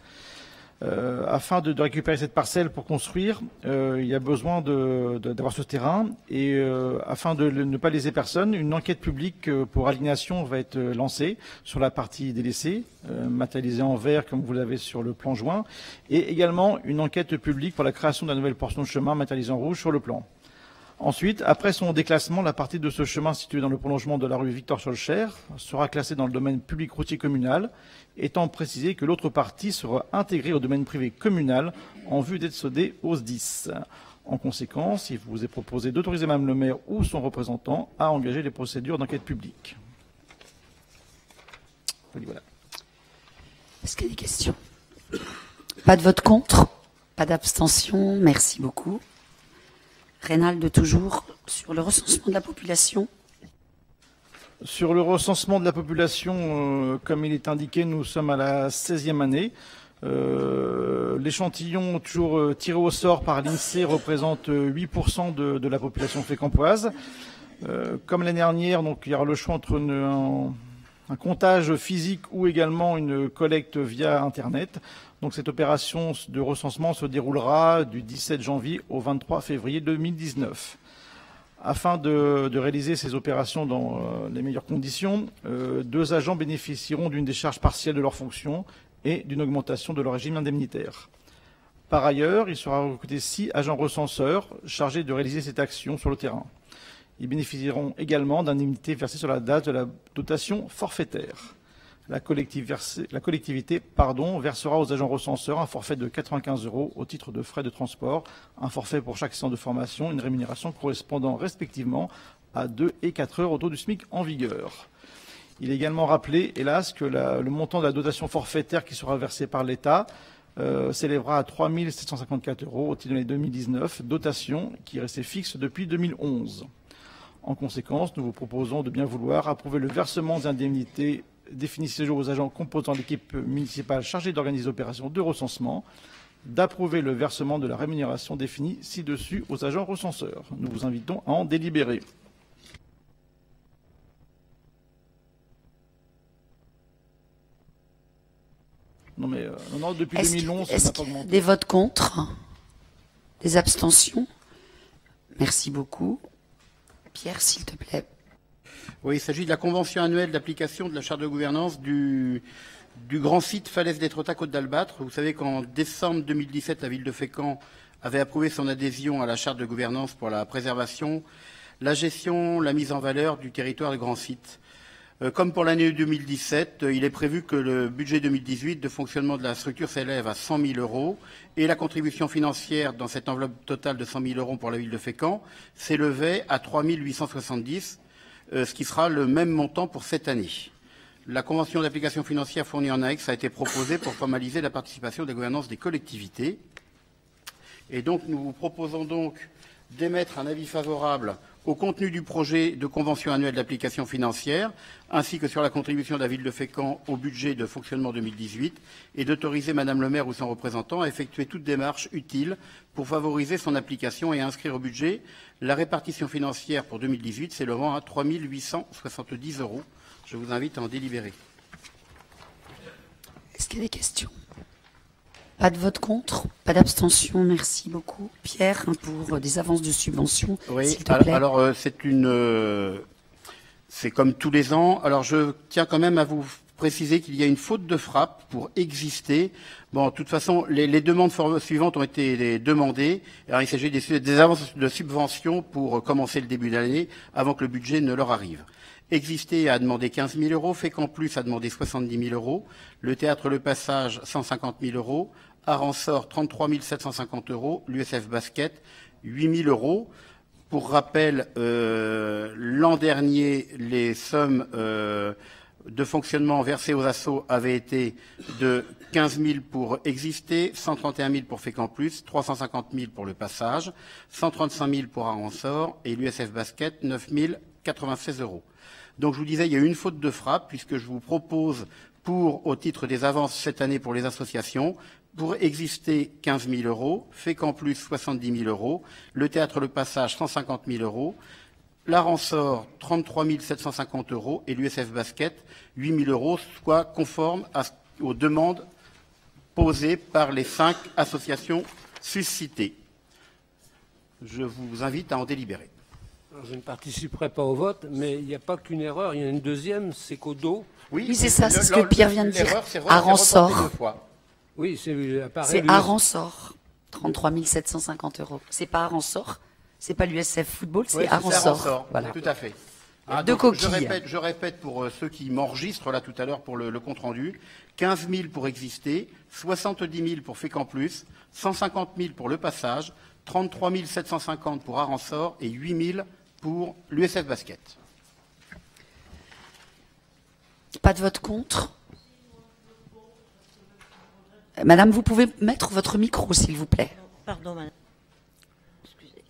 Afin de récupérer cette parcelle pour construire, il y a besoin d'avoir ce terrain et afin de ne pas léser personne, une enquête publique pour aliénation va être lancée sur la partie délaissée, matérialisée en vert comme vous l'avez sur le plan joint, et également une enquête publique pour la création d'une nouvelle portion de chemin matérialisée en rouge sur le plan. Ensuite, après son déclassement, la partie de ce chemin située dans le prolongement de la rue Victor Scholcher sera classée dans le domaine public routier communal, étant précisé que l'autre partie sera intégrée au domaine privé communal en vue d'être cédée au SDIS. En conséquence, il vous est proposé d'autoriser Mme le maire ou son représentant à engager les procédures d'enquête publique. Voilà. Est-ce qu'il y a des questions? Pas de vote contre? Pas d'abstention? Merci beaucoup. Reynald, toujours, sur le recensement de la population. Sur le recensement de la population, comme il est indiqué, nous sommes à la 16e année. L'échantillon toujours tiré au sort par l'INSEE représente 8% de la population fécampoise. Comme l'année dernière, donc, il y aura le choix entre un comptage physique ou également une collecte via Internet. Donc cette opération de recensement se déroulera du 17 janvier au 23 février 2019. Afin de réaliser ces opérations dans les meilleures conditions, 2 agents bénéficieront d'une décharge partielle de leurs fonctions et d'une augmentation de leur régime indemnitaire. Par ailleurs, il sera recruté 6 agents recenseurs chargés de réaliser cette action sur le terrain. Ils bénéficieront également d'indemnités versées sur la base de la dotation forfaitaire. La collectivité versera aux agents recenseurs un forfait de 95 € au titre de frais de transport, un forfait pour chaque séance de formation, une rémunération correspondant respectivement à 2 et 4 heures au taux du SMIC en vigueur. Il est également rappelé, hélas, que le montant de la dotation forfaitaire qui sera versée par l'État s'élèvera à 3 754 € au titre de l'année 2019, dotation qui est restée fixe depuis 2011. En conséquence, nous vous proposons de bien vouloir approuver le versement des indemnités définit ces jours aux agents composant l'équipe municipale chargée d'organiser l'opération de recensement, d'approuver le versement de la rémunération définie ci-dessus aux agents recenseurs. Nous vous invitons à en délibérer. Non mais depuis 2011, ça n'a pas augmenté. Des votes contre? Des abstentions? Merci beaucoup. Pierre, s'il te plaît. Oui, il s'agit de la convention annuelle d'application de la charte de gouvernance du grand site Falaise d'Étretat Côte d'Albâtre. Vous savez qu'en décembre 2017, la ville de Fécamp avait approuvé son adhésion à la charte de gouvernance pour la préservation, la gestion, la mise en valeur du territoire de grand site. Comme pour l'année 2017, il est prévu que le budget 2018 de fonctionnement de la structure s'élève à 100 000 € et la contribution financière dans cette enveloppe totale de 100 000 € pour la ville de Fécamp s'élevait à 3 870 €, ce qui sera le même montant pour cette année. La convention d'application financière fournie en annexe a été proposée pour formaliser la participation de la gouvernance des collectivités. Et donc, nous vous proposons donc d'émettre un avis favorable au contenu du projet de convention annuelle d'application financière, ainsi que sur la contribution de la ville de Fécamp au budget de fonctionnement 2018, et d'autoriser Madame le maire ou son représentant à effectuer toute démarche utile pour favoriser son application et à inscrire au budget la répartition financière pour 2018 s'élevant à 3 870 €. Je vous invite à en délibérer. Est-ce qu'il y a des questions? Pas de vote contre, pas d'abstention, merci beaucoup. Pierre, pour des avances de subventions, oui, s'il te plaît. Alors c'est comme tous les ans. Alors je tiens quand même à vous préciser qu'il y a une faute de frappe pour exister. Bon, de toute façon, les demandes suivantes ont été demandées. Alors, il s'agit des avances de subventions pour commencer le début de l'année avant que le budget ne leur arrive. Exister a demandé 15 000 euros, Fécamp Plus a demandé 70 000 euros, le Théâtre Le Passage 150 000 euros, Aransor 33 750 euros, l'USF Basket 8 000 euros. Pour rappel, l'an dernier, les sommes de fonctionnement versées aux assos avaient été de 15 000 pour Exister, 131 000 pour Fécamp Plus, 350 000 pour Le Passage, 135 000 pour Aransor et l'USF Basket 9 096 euros. Donc je vous disais, il y a eu une faute de frappe puisque je vous propose au titre des avances cette année pour les associations, pour Exister 15 000 euros, Fécamp Plus 70 000 euros, le Théâtre Le Passage 150 000 euros, l'Aransor 33 750 euros et l'USF Basket 8 000 euros, soit conforme aux demandes posées par les 5 associations suscitées. Je vous invite à en délibérer. Alors, je ne participerai pas au vote, mais il n'y a pas qu'une erreur, il y en a une deuxième, c'est qu'au dos. Oui, c'est ça, c'est ce que Pierre vient de dire. Aransor. Oui, c'est Aransor, 33 750 euros. C'est pas Aransor, c'est pas l'USF Football, c'est Aransor. Voilà. Tout à fait. Deux coquilles. Je répète pour ceux qui m'enregistrent là tout à l'heure pour le compte-rendu. 15 000 pour Exister, 70 000 pour Fécamp Plus, 150 000 pour Le Passage, 33 750 pour Aransor et 8 000 pour l'USF Basket. Pas de vote contre? Madame, vous pouvez mettre votre micro, s'il vous plaît. Pardon, madame. Excusez.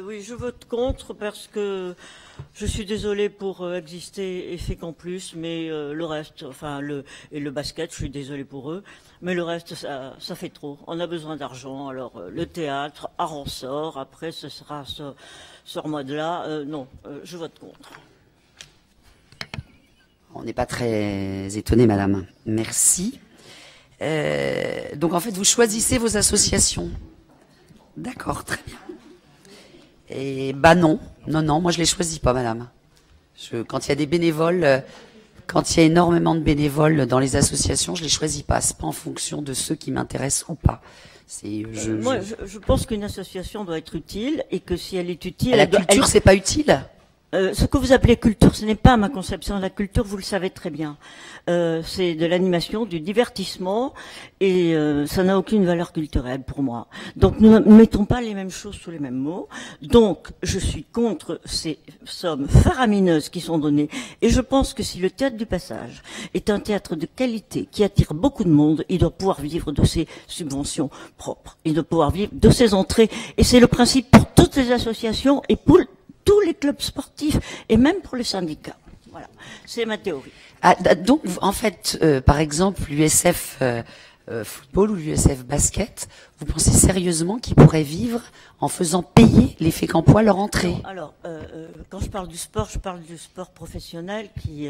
Oui, je vote contre parce que je suis désolée pour Exister et Fécamp Plus, mais le reste, et le basket, je suis désolée pour eux, mais le reste, ça fait trop. On a besoin d'argent. Alors, le théâtre, Aransor, après, ce sera ce mois-là. Non, je vote contre. On n'est pas très étonnés, madame. Merci. Donc, en fait, vous choisissez vos associations. D'accord, très bien. Et non, moi je les choisis pas, madame. Quand il y a des bénévoles, quand il y a énormément de bénévoles dans les associations, je les choisis pas. C'est pas en fonction de ceux qui m'intéressent ou pas. Moi, je pense qu'une association doit être utile et que si elle est utile, la culture, c'est pas utile. Ce que vous appelez culture, ce n'est pas ma conception. La culture, vous le savez très bien. C'est de l'animation, du divertissement, et ça n'a aucune valeur culturelle pour moi. Donc, nous ne mettons pas les mêmes choses sous les mêmes mots. Donc, je suis contre ces sommes faramineuses qui sont données. Et je pense que si le Théâtre du Passage est un théâtre de qualité qui attire beaucoup de monde, il doit pouvoir vivre de ses subventions propres. Il doit pouvoir vivre de ses entrées. Et c'est le principe pour toutes les associations et pour tous les clubs sportifs et même pour les syndicats. Voilà, c'est ma théorie. Donc, en fait, par exemple, l'USF Football ou l'USF Basket, vous pensez sérieusement qu'ils pourraient vivre en faisant payer les Fécampois leur entrée? Alors, quand je parle du sport professionnel qui,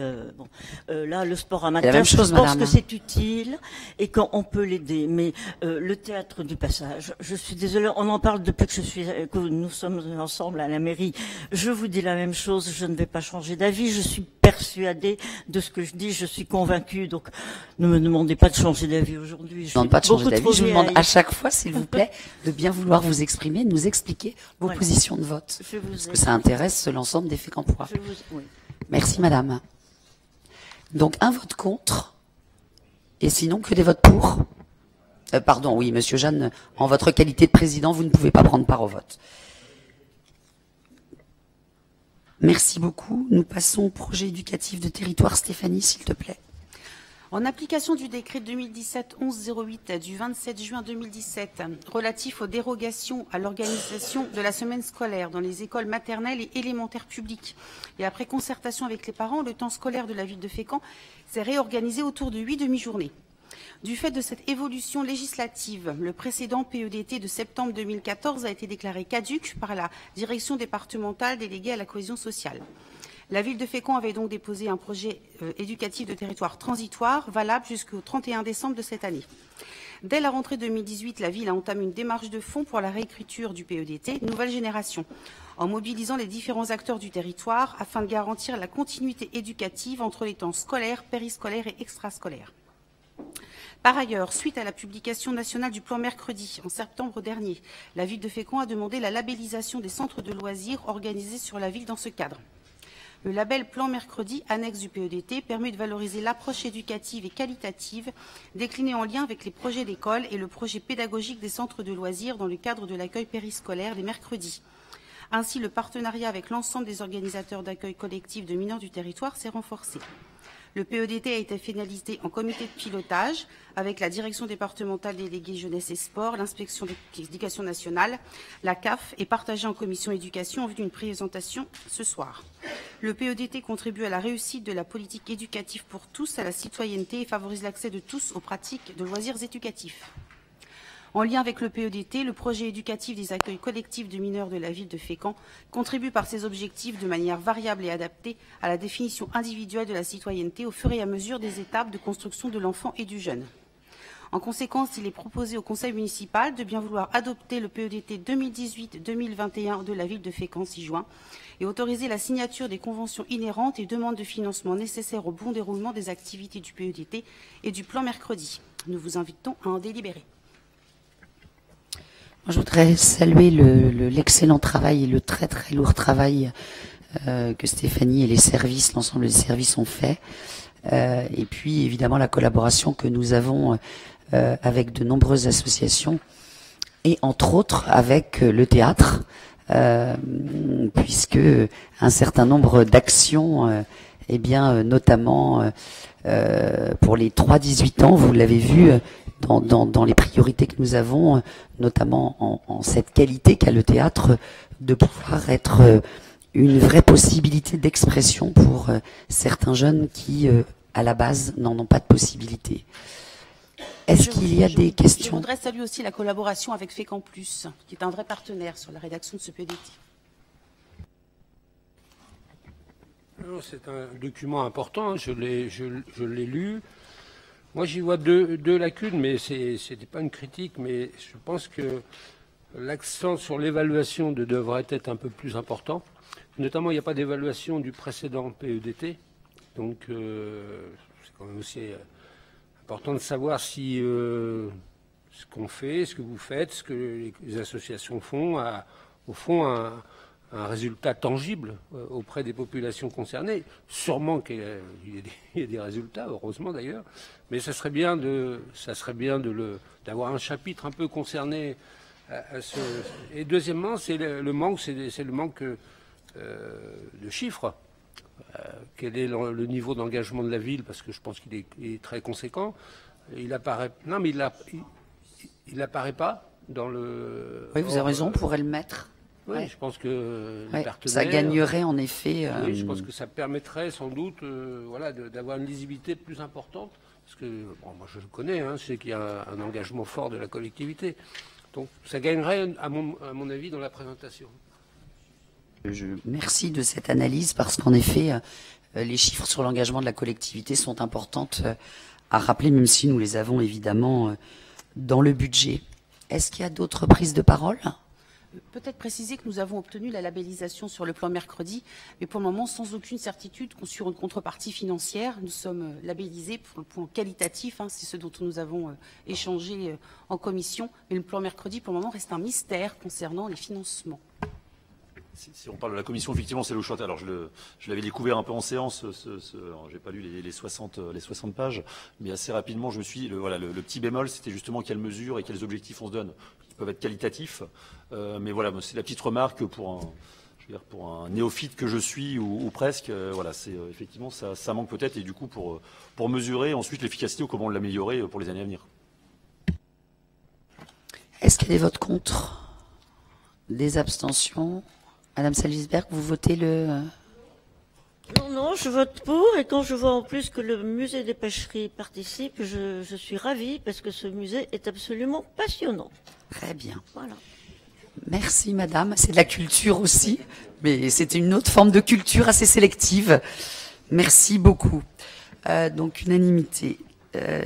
là, le sport amateur, la même chose, je pense madame. que c'est utile et qu'on peut l'aider. Mais le Théâtre du Passage, je suis désolée, on en parle depuis que nous sommes ensemble à la mairie. Je vous dis la même chose, je ne vais pas changer d'avis. Je suis persuadée de ce que je dis, je suis convaincue. Donc, ne me demandez pas de changer d'avis aujourd'hui. Je ne demande pas de changer d'avis. Je vous demande à chaque fois, s'il vous plaît, de bien vouloir vous exprimer, nous expliquer vos positions de vote. Parce que ça intéresse l'ensemble des Fécampois. Merci, madame. Donc, un vote contre, et sinon que des votes pour. Pardon, oui, monsieur Jeanne, en votre qualité de président, vous ne pouvez pas prendre part au vote. Merci beaucoup. Nous passons au projet éducatif de territoire. Stéphanie, s'il te plaît. En application du décret 2017-1108 du 27 juin 2017 relatif aux dérogations à l'organisation de la semaine scolaire dans les écoles maternelles et élémentaires publiques, et après concertation avec les parents, le temps scolaire de la ville de Fécamp s'est réorganisé autour de 8 demi-journées. Du fait de cette évolution législative, le précédent PEDT de septembre 2014 a été déclaré caduc par la direction départementale déléguée à la cohésion sociale. La ville de Fécamp avait donc déposé un projet éducatif de territoire transitoire valable jusqu'au 31 décembre de cette année. Dès la rentrée 2018, la ville a entamé une démarche de fond pour la réécriture du PEDT Nouvelle Génération, en mobilisant les différents acteurs du territoire afin de garantir la continuité éducative entre les temps scolaires, périscolaires et extrascolaires. Par ailleurs, suite à la publication nationale du plan mercredi en septembre dernier, la ville de Fécamp a demandé la labellisation des centres de loisirs organisés sur la ville dans ce cadre. Le label Plan Mercredi, annexe du PEDT, permet de valoriser l'approche éducative et qualitative déclinée en lien avec les projets d'école et le projet pédagogique des centres de loisirs dans le cadre de l'accueil périscolaire des mercredis. Ainsi, le partenariat avec l'ensemble des organisateurs d'accueil collectif de mineurs du territoire s'est renforcé. Le PEDT a été finalisé en comité de pilotage avec la direction départementale déléguée jeunesse et sport, l'inspection d'éducation nationale, la CAF et partagé en commission éducation en vue d'une présentation ce soir. Le PEDT contribue à la réussite de la politique éducative pour tous, à la citoyenneté et favorise l'accès de tous aux pratiques de loisirs éducatifs. En lien avec le PEDT, le projet éducatif des accueils collectifs de mineurs de la ville de Fécamp contribue par ses objectifs de manière variable et adaptée à la définition individuelle de la citoyenneté au fur et à mesure des étapes de construction de l'enfant et du jeune. En conséquence, il est proposé au conseil municipal de bien vouloir adopter le PEDT 2018-2021 de la ville de Fécamp 6 juin et autoriser la signature des conventions inhérentes et demandes de financement nécessaires au bon déroulement des activités du PEDT et du plan mercredi. Nous vous invitons à en délibérer. Je voudrais saluer l'excellent travail et le très très lourd travail que Stéphanie et les services, l'ensemble des services ont fait. Et puis évidemment la collaboration que nous avons avec de nombreuses associations et entre autres avec le théâtre, puisque un certain nombre d'actions, eh bien notamment pour les 3-18 ans, vous l'avez vu, dans les priorités que nous avons, notamment en cette qualité qu'a le théâtre de pouvoir être une vraie possibilité d'expression pour certains jeunes qui, à la base, n'en ont pas de possibilité. Est-ce qu'il y a des questions? Je voudrais saluer aussi la collaboration avec Fécamp Plus, qui est un vrai partenaire sur la rédaction de ce PEDT. C'est un document important, je l'ai lu. Moi, j'y vois deux lacunes, mais ce n'est pas une critique, mais je pense que l'accent sur l'évaluation devrait être un peu plus important. Notamment, il n'y a pas d'évaluation du précédent PEDT. Donc, c'est quand même aussi important de savoir si ce qu'on fait, ce que vous faites, ce que les associations font, a au fond un résultat tangible auprès des populations concernées. Sûrement qu'il y a des résultats, heureusement d'ailleurs, mais ça serait bien d'avoir un chapitre un peu concerné à ce. Et deuxièmement, c'est le manque de chiffres. Quel est le niveau d'engagement de la ville? Parce que je pense qu'il est très conséquent. Il apparaît. Non, mais il apparaît pas dans le. Oui, vous avez raison, on pourrait le mettre. Oui, ouais. Je pense que les partenaires, ça gagnerait en effet. Oui, je pense que ça permettrait sans doute d'avoir une lisibilité plus importante. Parce que moi je le connais, je sais qu'il y a un engagement fort de la collectivité. Donc ça gagnerait, à mon avis, dans la présentation. Merci de cette analyse parce qu'en effet, les chiffres sur l'engagement de la collectivité sont importantes à rappeler, même si nous les avons évidemment dans le budget. Est-ce qu'il y a d'autres prises de parole ? Peut-être préciser que nous avons obtenu la labellisation sur le plan mercredi, mais pour le moment sans aucune certitude sur une contrepartie financière. Nous sommes labellisés pour le point qualitatif, c'est ce dont nous avons échangé en commission, mais le plan mercredi pour le moment reste un mystère concernant les financements. Si on parle de la commission, effectivement, c'est le choix. Alors, je l'avais découvert un peu en séance. J'ai pas lu les 60 pages, mais assez rapidement, je me suis dit, le petit bémol, c'était justement quelles mesures et quels objectifs on se donne. Ils peuvent être qualitatifs, mais voilà, c'est la petite remarque pour un néophyte que je suis ou presque. C'est effectivement ça manque peut-être, et du coup pour mesurer ensuite l'efficacité ou comment l'améliorer pour les années à venir. Est-ce qu'il y a des votes contre? Des abstentions? Madame Salzberg, vous votez le... Non, je vote pour, et quand je vois en plus que le musée des pêcheries participe, je suis ravie parce que ce musée est absolument passionnant. Très bien. Voilà. Merci madame, c'est de la culture aussi, mais c'était une autre forme de culture assez sélective. Merci beaucoup. Donc unanimité.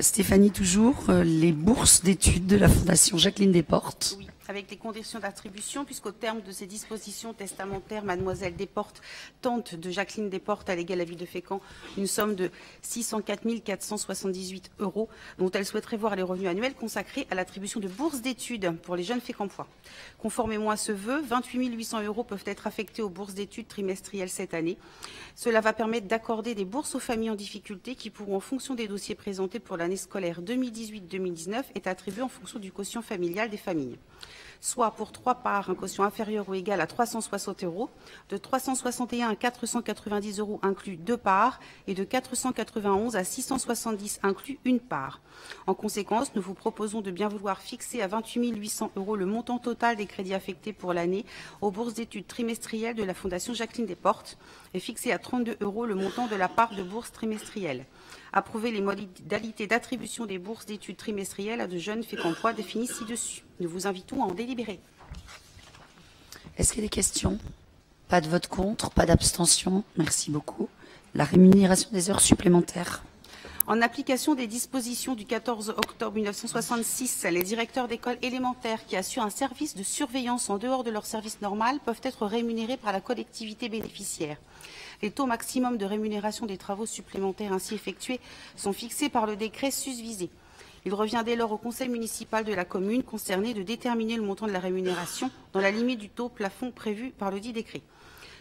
Stéphanie, toujours, les bourses d'études de la Fondation Jacqueline Desportes. Oui, avec les conditions d'attribution, puisqu'au terme de ces dispositions testamentaires, Mademoiselle Desportes, tante de Jacqueline Desportes, a légué à la ville de Fécamp une somme de 604 478 €, dont elle souhaiterait voir les revenus annuels consacrés à l'attribution de bourses d'études pour les jeunes fécampois. Conformément à ce vœu, 28 800 € peuvent être affectés aux bourses d'études trimestrielles cette année. Cela va permettre d'accorder des bourses aux familles en difficulté qui pourront, en fonction des dossiers présentés pour l'année scolaire 2018-2019, être attribués en fonction du quotient familial des familles. Soit pour 3 parts, un quotient inférieur ou égal à 360 €, de 361 à 490 € inclus 2 parts, et de 491 à 670 inclus 1 part. En conséquence, nous vous proposons de bien vouloir fixer à 28 800 € le montant total des crédits affectés pour l'année aux bourses d'études trimestrielles de la Fondation Jacqueline Desportes et fixer à 32 € le montant de la part de bourse trimestrielle. Approuver les modalités d'attribution des bourses d'études trimestrielles à de jeunes fécampois définies ci-dessus. Nous vous invitons à en délibérer. Est-ce qu'il y a des questions? Pas de vote contre, pas d'abstention. Merci beaucoup. La rémunération des heures supplémentaires. En application des dispositions du 14 octobre 1966, les directeurs d'écoles élémentaires qui assurent un service de surveillance en dehors de leur service normal peuvent être rémunérés par la collectivité bénéficiaire. Les taux maximums de rémunération des travaux supplémentaires ainsi effectués sont fixés par le décret susvisé. Il revient dès lors au conseil municipal de la commune concernée de déterminer le montant de la rémunération dans la limite du taux plafond prévu par le dit décret.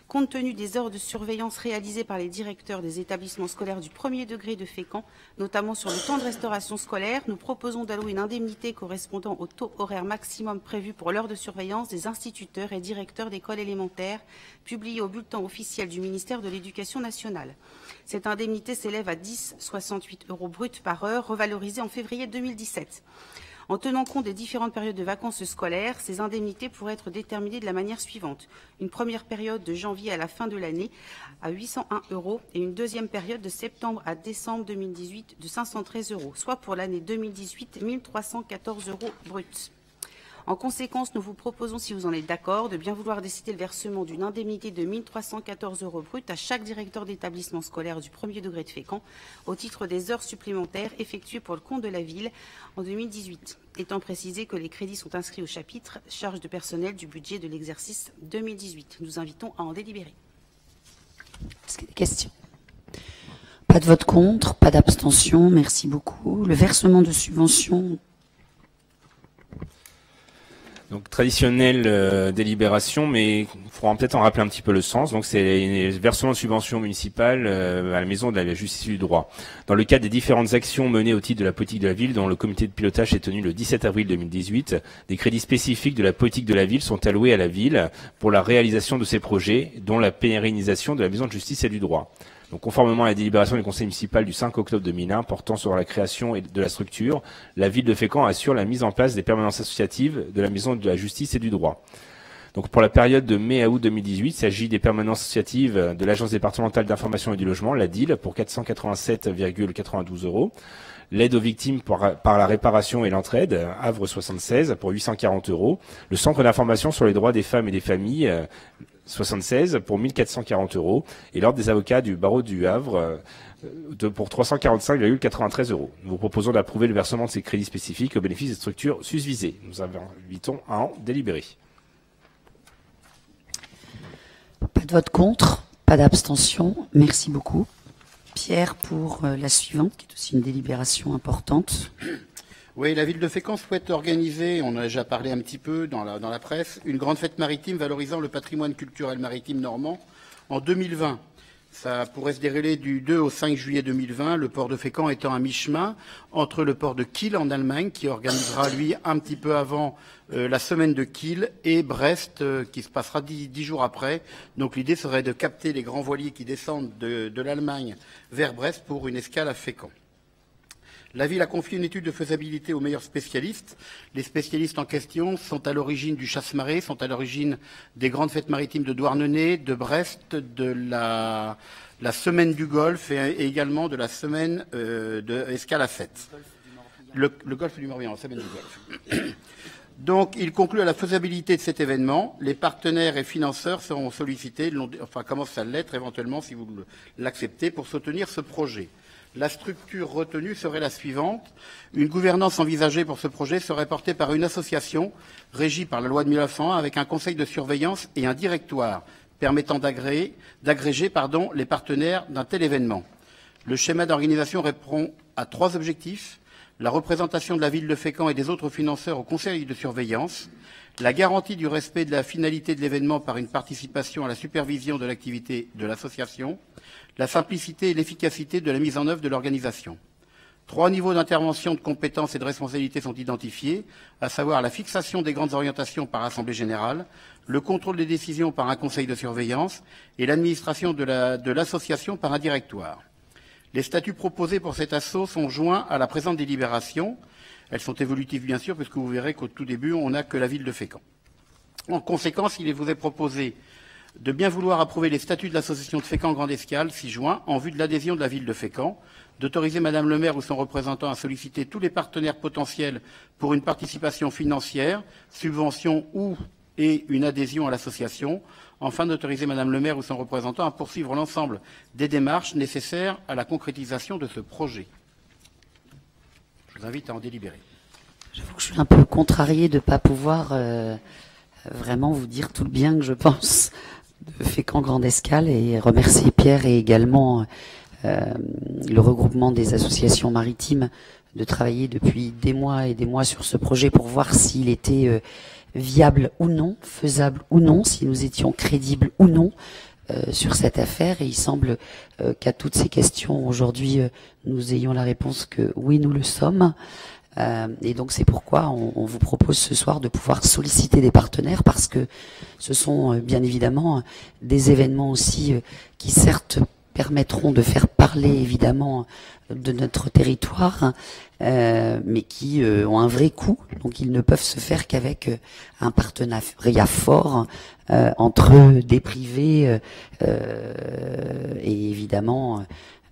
Compte tenu des heures de surveillance réalisées par les directeurs des établissements scolaires du premier degré de Fécamp, notamment sur le temps de restauration scolaire, nous proposons d'allouer une indemnité correspondant au taux horaire maximum prévu pour l'heure de surveillance des instituteurs et directeurs d'écoles élémentaires, publié au bulletin officiel du ministère de l'Éducation nationale. Cette indemnité s'élève à 10,68 € bruts par heure, revalorisée en février 2017. En tenant compte des différentes périodes de vacances scolaires, ces indemnités pourraient être déterminées de la manière suivante. Une première période de janvier à la fin de l'année à 801 € et une deuxième période de septembre à décembre 2018 de 513 €, soit pour l'année 2018, 1 314 € bruts. En conséquence, nous vous proposons, si vous en êtes d'accord, de bien vouloir décider le versement d'une indemnité de 1 314 € bruts à chaque directeur d'établissement scolaire du premier degré de Fécamp au titre des heures supplémentaires effectuées pour le compte de la ville en 2018, étant précisé que les crédits sont inscrits au chapitre charges de personnel du budget de l'exercice 2018. Nous invitons à en délibérer. Est-ce qu'il y a des questions? Pas de vote contre, pas d'abstention. Merci beaucoup. Le versement de subventions. Donc traditionnelle délibération, mais il faudra peut-être en rappeler un petit peu le sens. Donc c'est les versements de subventions municipales à la maison de la justice et du droit. Dans le cadre des différentes actions menées au titre de la politique de la ville, dont le comité de pilotage s'est tenu le 17 avril 2018, des crédits spécifiques de la politique de la ville sont alloués à la ville pour la réalisation de ces projets, dont la pérennisation de la maison de justice et du droit. Donc, conformément à la délibération du conseil municipal du 5 octobre 2001 portant sur la création de la structure, la ville de Fécamp assure la mise en place des permanences associatives de la maison de la justice et du droit. Donc, pour la période de mai à août 2018, il s'agit des permanences associatives de l'agence départementale d'information et du logement, la DIL, pour 487,92 €. L'aide aux victimes par la réparation et l'entraide, Havre 76, pour 840 €. Le centre d'information sur les droits des femmes et des familles, 76 pour 1440 €, et l'ordre des avocats du barreau du Havre pour 345,93 €. Nous vous proposons d'approuver le versement de ces crédits spécifiques au bénéfice des structures susvisées. Nous invitons à en délibérer. Pas de vote contre, pas d'abstention. Merci beaucoup. Pierre, pour la suivante, qui est aussi une délibération importante. Oui, la ville de Fécamp souhaite organiser, on en a déjà parlé un petit peu dans la presse, une grande fête maritime valorisant le patrimoine culturel maritime normand en 2020. Ça pourrait se dérouler du 2 au 5 juillet 2020, le port de Fécamp étant à mi-chemin entre le port de Kiel en Allemagne, qui organisera, lui, un petit peu avant la semaine de Kiel, et Brest, qui se passera 10 jours après. Donc l'idée serait de capter les grands voiliers qui descendent de l'Allemagne vers Brest pour une escale à Fécamp. La ville a confié une étude de faisabilité aux meilleurs spécialistes. Les spécialistes en question sont à l'origine du chasse-marée, sont à l'origine des grandes fêtes maritimes de Douarnenez, de Brest, de la semaine du Golfe et également de la semaine de Escale à Fête. Le Golfe du Morbihan, la semaine du Golfe. Donc, il conclut à la faisabilité de cet événement. Les partenaires et financeurs seront sollicités, enfin commencent à l'être éventuellement si vous l'acceptez, pour soutenir ce projet. La structure retenue serait la suivante. Une gouvernance envisagée pour ce projet serait portée par une association régie par la loi de 1901 avec un conseil de surveillance et un directoire permettant d'agréger les partenaires d'un tel événement. Le schéma d'organisation répond à 3 objectifs. La représentation de la ville de Fécamp et des autres financeurs au conseil de surveillance, la garantie du respect de la finalité de l'événement par une participation à la supervision de l'activité de l'association, la simplicité et l'efficacité de la mise en œuvre de l'organisation. 3 niveaux d'intervention, de compétences et de responsabilité sont identifiés, à savoir la fixation des grandes orientations par assemblée générale, le contrôle des décisions par un conseil de surveillance et l'administration de l'association par un directoire. Les statuts proposés pour cet assaut sont joints à la présente délibération. Elles sont évolutives, bien sûr, puisque vous verrez qu'au tout début, on n'a que la ville de Fécamp. En conséquence, il vous est proposé de bien vouloir approuver les statuts de l'association de Fécamp Grande Escale, 6 juin, en vue de l'adhésion de la ville de Fécamp, d'autoriser Madame le maire ou son représentant à solliciter tous les partenaires potentiels pour une participation financière, subvention et une adhésion à l'association, enfin d'autoriser Madame le maire ou son représentant à poursuivre l'ensemble des démarches nécessaires à la concrétisation de ce projet. Je vous invite à en délibérer. J'avoue que je suis un peu contrariée de ne pas pouvoir vraiment vous dire tout le bien que je pense de Fécamp Grande Escale et remercier Pierre et également le regroupement des associations maritimes de travailler depuis des mois et des mois sur ce projet pour voir s'il était viable ou non, faisable ou non, si nous étions crédibles ou non sur cette affaire. Et il semble qu'à toutes ces questions aujourd'hui, nous ayons la réponse que oui, nous le sommes. Et donc c'est pourquoi on vous propose ce soir de pouvoir solliciter des partenaires, parce que ce sont bien évidemment des événements aussi qui certes permettront de faire parler évidemment de notre territoire, mais qui ont un vrai coût. Donc ils ne peuvent se faire qu'avec un partenariat fort entre des privés et évidemment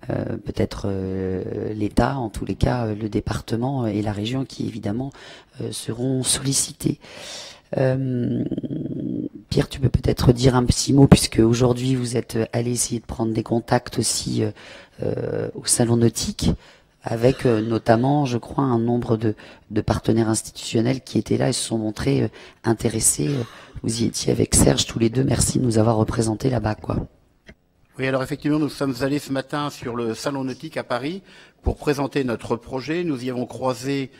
peut-être l'État, en tous les cas le département et la région qui évidemment seront sollicités. Pierre, tu peux peut-être dire un petit mot, puisque aujourd'hui vous êtes allé essayer de prendre des contacts aussi au Salon Nautique, avec notamment, je crois, un nombre de partenaires institutionnels qui étaient là et se sont montrés intéressés. Vous y étiez avec Serge tous les deux, merci de nous avoir représentés là-bas, quoi. Oui, alors effectivement, nous sommes allés ce matin sur le Salon Nautique à Paris pour présenter notre projet. Nous y avons croisé,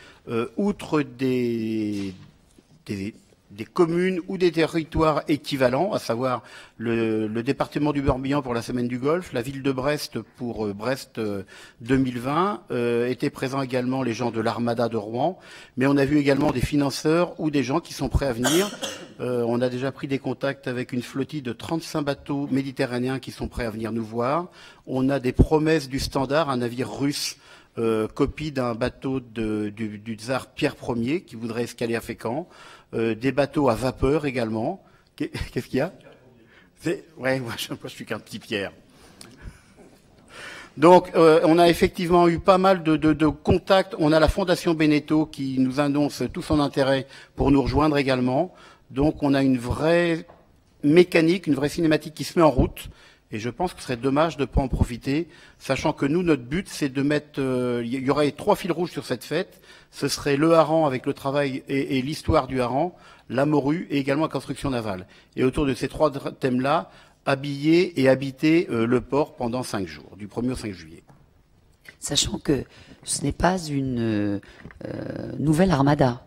outre des communes ou des territoires équivalents, à savoir le département du Morbihan pour la Semaine du Golfe, la ville de Brest pour Brest 2020, étaient présents également les gens de l'Armada de Rouen, mais on a vu également des financeurs ou des gens qui sont prêts à venir. On a déjà pris des contacts avec une flottille de 35 bateaux méditerranéens qui sont prêts à venir nous voir. On a des promesses du Standard, un navire russe, copie d'un bateau du tsar Pierre Ier qui voudrait escaler à Fécamp. Des bateaux à vapeur également. Qu'est-ce qu'il y a? Ouais, moi je suis qu'un petit Pierre. Donc, on a effectivement eu pas mal de contacts. On a la Fondation Beneteau qui nous annonce tout son intérêt pour nous rejoindre également. Donc, on a une vraie mécanique, une vraie cinématique qui se met en route. Et je pense que ce serait dommage de ne pas en profiter, sachant que nous, notre but, c'est de mettre... il y aurait 3 fils rouges sur cette fête. Ce serait le hareng avec le travail et l'histoire du hareng, la morue et également la construction navale. Et autour de ces 3 thèmes-là, habiller et habiter le port pendant 5 jours, du 1er au 5 juillet. Sachant que ce n'est pas une nouvelle armada.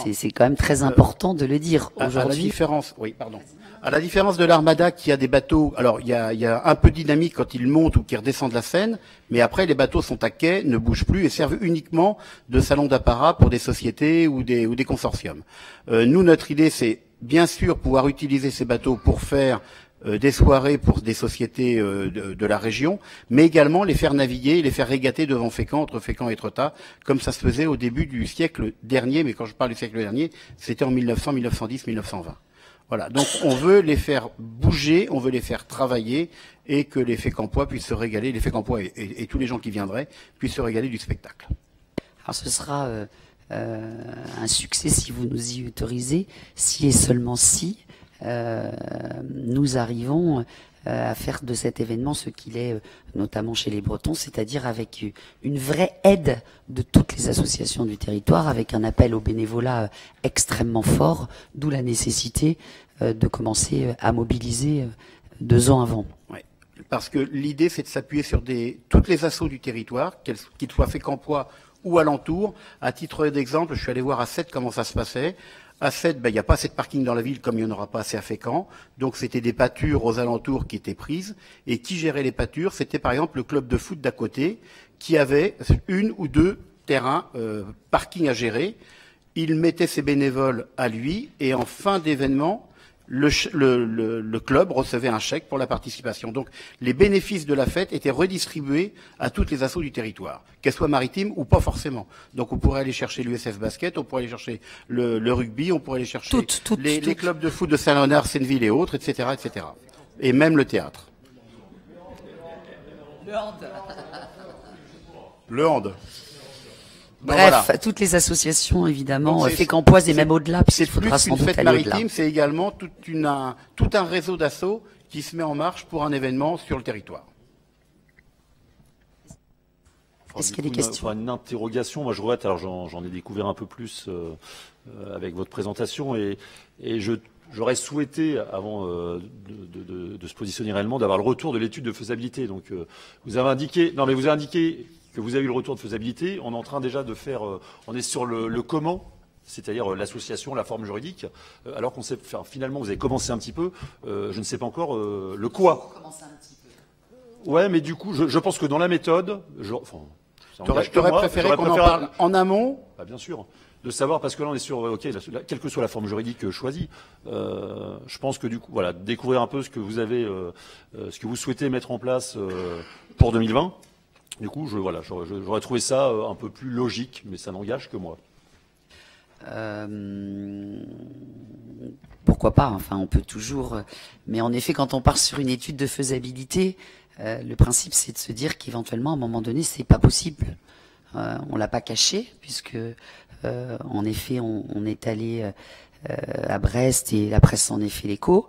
C'est quand même très important de le dire aujourd'hui. À la différence, oui, pardon. À la différence de l'Armada qui a des bateaux, alors il y a un peu de dynamique quand ils montent ou qu'ils redescendent la Seine, mais après les bateaux sont à quai, ne bougent plus et servent uniquement de salon d'apparat pour des sociétés ou des consortiums. Nous, notre idée, c'est bien sûr pouvoir utiliser ces bateaux pour faire des soirées pour des sociétés de la région, mais également les faire naviguer et les faire régater devant Fécamp, entre Fécamp et Etretat, comme ça se faisait au début du siècle dernier, mais quand je parle du siècle dernier, c'était en 1900, 1910, 1920. Voilà, donc on veut les faire bouger, on veut les faire travailler et que les Fécampois puissent se régaler, les Fécampois et tous les gens qui viendraient puissent se régaler du spectacle. Alors ce sera un succès si vous nous y autorisez, si et seulement si nous arrivons à faire de cet événement ce qu'il est, notamment chez les Bretons, c'est-à-dire avec une vraie aide de toutes les associations du territoire, avec un appel au bénévolat extrêmement fort, d'où la nécessité de commencer à mobiliser 2 ans avant. Ouais. Parce que l'idée, c'est de s'appuyer sur toutes les assos du territoire, qu'ils soient Fécampois ou alentour. À titre d'exemple, je suis allé voir à Sète comment ça se passait. À Sète, il n'y a pas assez de parking dans la ville comme il n'y en aura pas assez à Fécamp. Donc c'était des pâtures aux alentours qui étaient prises. Et qui gérait les pâtures? C'était par exemple le club de foot d'à côté qui avait 1 ou 2 terrains parking à gérer. Il mettait ses bénévoles à lui et en fin d'événement, le club recevait un chèque pour la participation. Donc les bénéfices de la fête étaient redistribués à toutes les assos du territoire, qu'elles soient maritimes ou pas forcément. Donc on pourrait aller chercher l'USF Basket, on pourrait aller chercher le rugby, on pourrait aller chercher les clubs de foot de Saint-Léonard, Senneville et autres, etc., etc. Et même le théâtre. Le hand. Bref, voilà. Toutes les associations, évidemment, fécampoises et même au-delà, puisqu'il faudra sans doute aller au-delà. C'est également tout un réseau d'assauts qui se met en marche pour un événement sur le territoire. Est-ce qu'il y a des questions? Une interrogation, moi je regrette, alors j'en ai découvert un peu plus avec votre présentation et j'aurais souhaité, avant de se positionner réellement, d'avoir le retour de l'étude de faisabilité. Donc vous avez indiqué que vous avez eu le retour de faisabilité. On est en train déjà de faire, on est sur le comment, c'est-à-dire l'association, la forme juridique, alors qu'on sait, finalement vous avez commencé un petit peu, je ne sais pas encore le quoi. Ouais, mais du coup, je pense que dans la méthode, t'aurais préféré qu'on en parle en amont? Bah, bien sûr. De savoir, parce que là on est sur, ok, quelle que soit la forme juridique choisie, je pense que du coup, voilà, découvrir un peu ce que vous avez, ce que vous souhaitez mettre en place pour 2020. Du coup, j'aurais trouvé ça un peu plus logique, mais ça n'engage que moi. Pourquoi pas? Enfin, on peut toujours. Mais en effet, quand on part sur une étude de faisabilité, le principe c'est de se dire qu'éventuellement, à un moment donné, c'est pas possible. On l'a pas caché, puisque en effet, on est allé à Brest et la presse en est fait l'écho.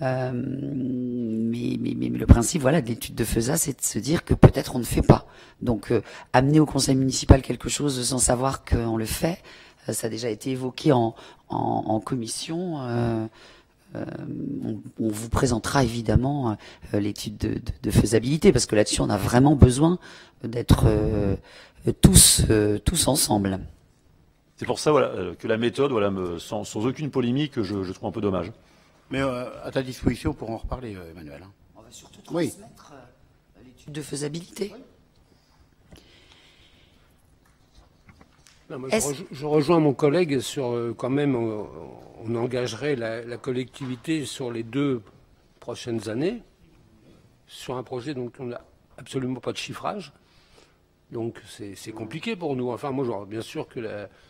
Mais le principe, voilà, de l'étude de FESA, c'est de se dire que peut-être on ne fait pas. Donc, amener au conseil municipal quelque chose sans savoir qu'on le fait, ça a déjà été évoqué en commission. On vous présentera évidemment l'étude de faisabilité, parce que là-dessus, on a vraiment besoin d'être tous ensemble. C'est pour ça, voilà, que la méthode, voilà, sans aucune polémique, je trouve un peu dommage. Mais à ta disposition pour en reparler, Emmanuel. On va surtout transmettre l'étude de faisabilité. Oui. Non, moi, je rejoins mon collègue sur quand même, on engagerait la collectivité sur les 2 prochaines années sur un projet dont on n'a absolument pas de chiffrage. Donc c'est compliqué pour nous. Enfin, moi, bien sûr que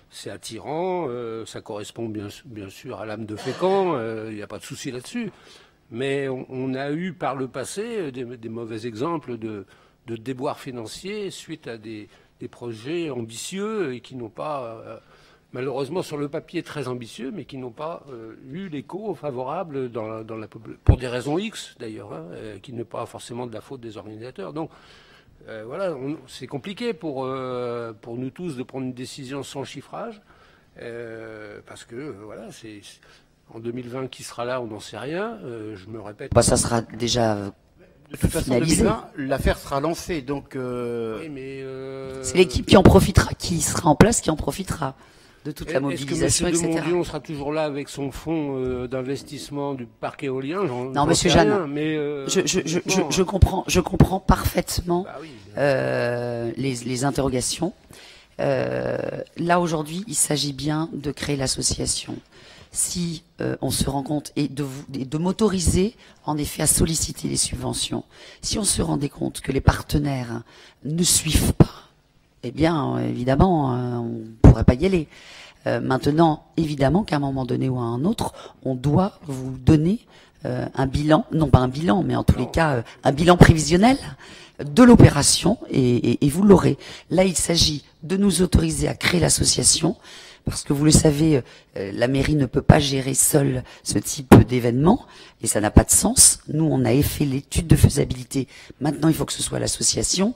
c'est attirant, ça correspond bien sûr à l'âme de Fécamp, il n'y a pas de souci là-dessus. Mais on a eu par le passé des mauvais exemples de déboires financiers suite à des projets ambitieux et qui n'ont pas, malheureusement sur le papier très ambitieux, mais qui n'ont pas eu l'écho favorable pour des raisons X d'ailleurs, hein, qui n'est pas forcément de la faute des organisateurs. Donc voilà, c'est compliqué pour nous tous de prendre une décision sans chiffrage, parce que voilà, c'est en 2020 qui sera là, on n'en sait rien. Je me répète. Bah, ça sera déjà de toute façon, finalisé. 2020, l'affaire sera lancée, donc. Oui, mais c'est l'équipe qui en profitera, qui sera en place, qui en profitera de toute la mobilisation, etc. Est-ce que M. de etc. Mondion sera toujours là avec son fonds d'investissement du parc éolien? Non, Monsieur Jeanne, mais je comprends parfaitement les interrogations. Là aujourd'hui, il s'agit bien de créer l'association. Si on se rend compte et de m'autoriser en effet à solliciter les subventions, si on se rendait compte que les partenaires ne suivent pas, eh bien évidemment on ne pourrait pas y aller. Maintenant, évidemment qu'à un moment donné ou à un autre, on doit vous donner un bilan, non pas un bilan, mais en tous les cas un bilan prévisionnel de l'opération et vous l'aurez. Là, il s'agit de nous autoriser à créer l'association. parce que vous le savez, la mairie ne peut pas gérer seule ce type d'événement, et ça n'a pas de sens. Nous, on a fait l'étude de faisabilité. Maintenant, il faut que ce soit l'association,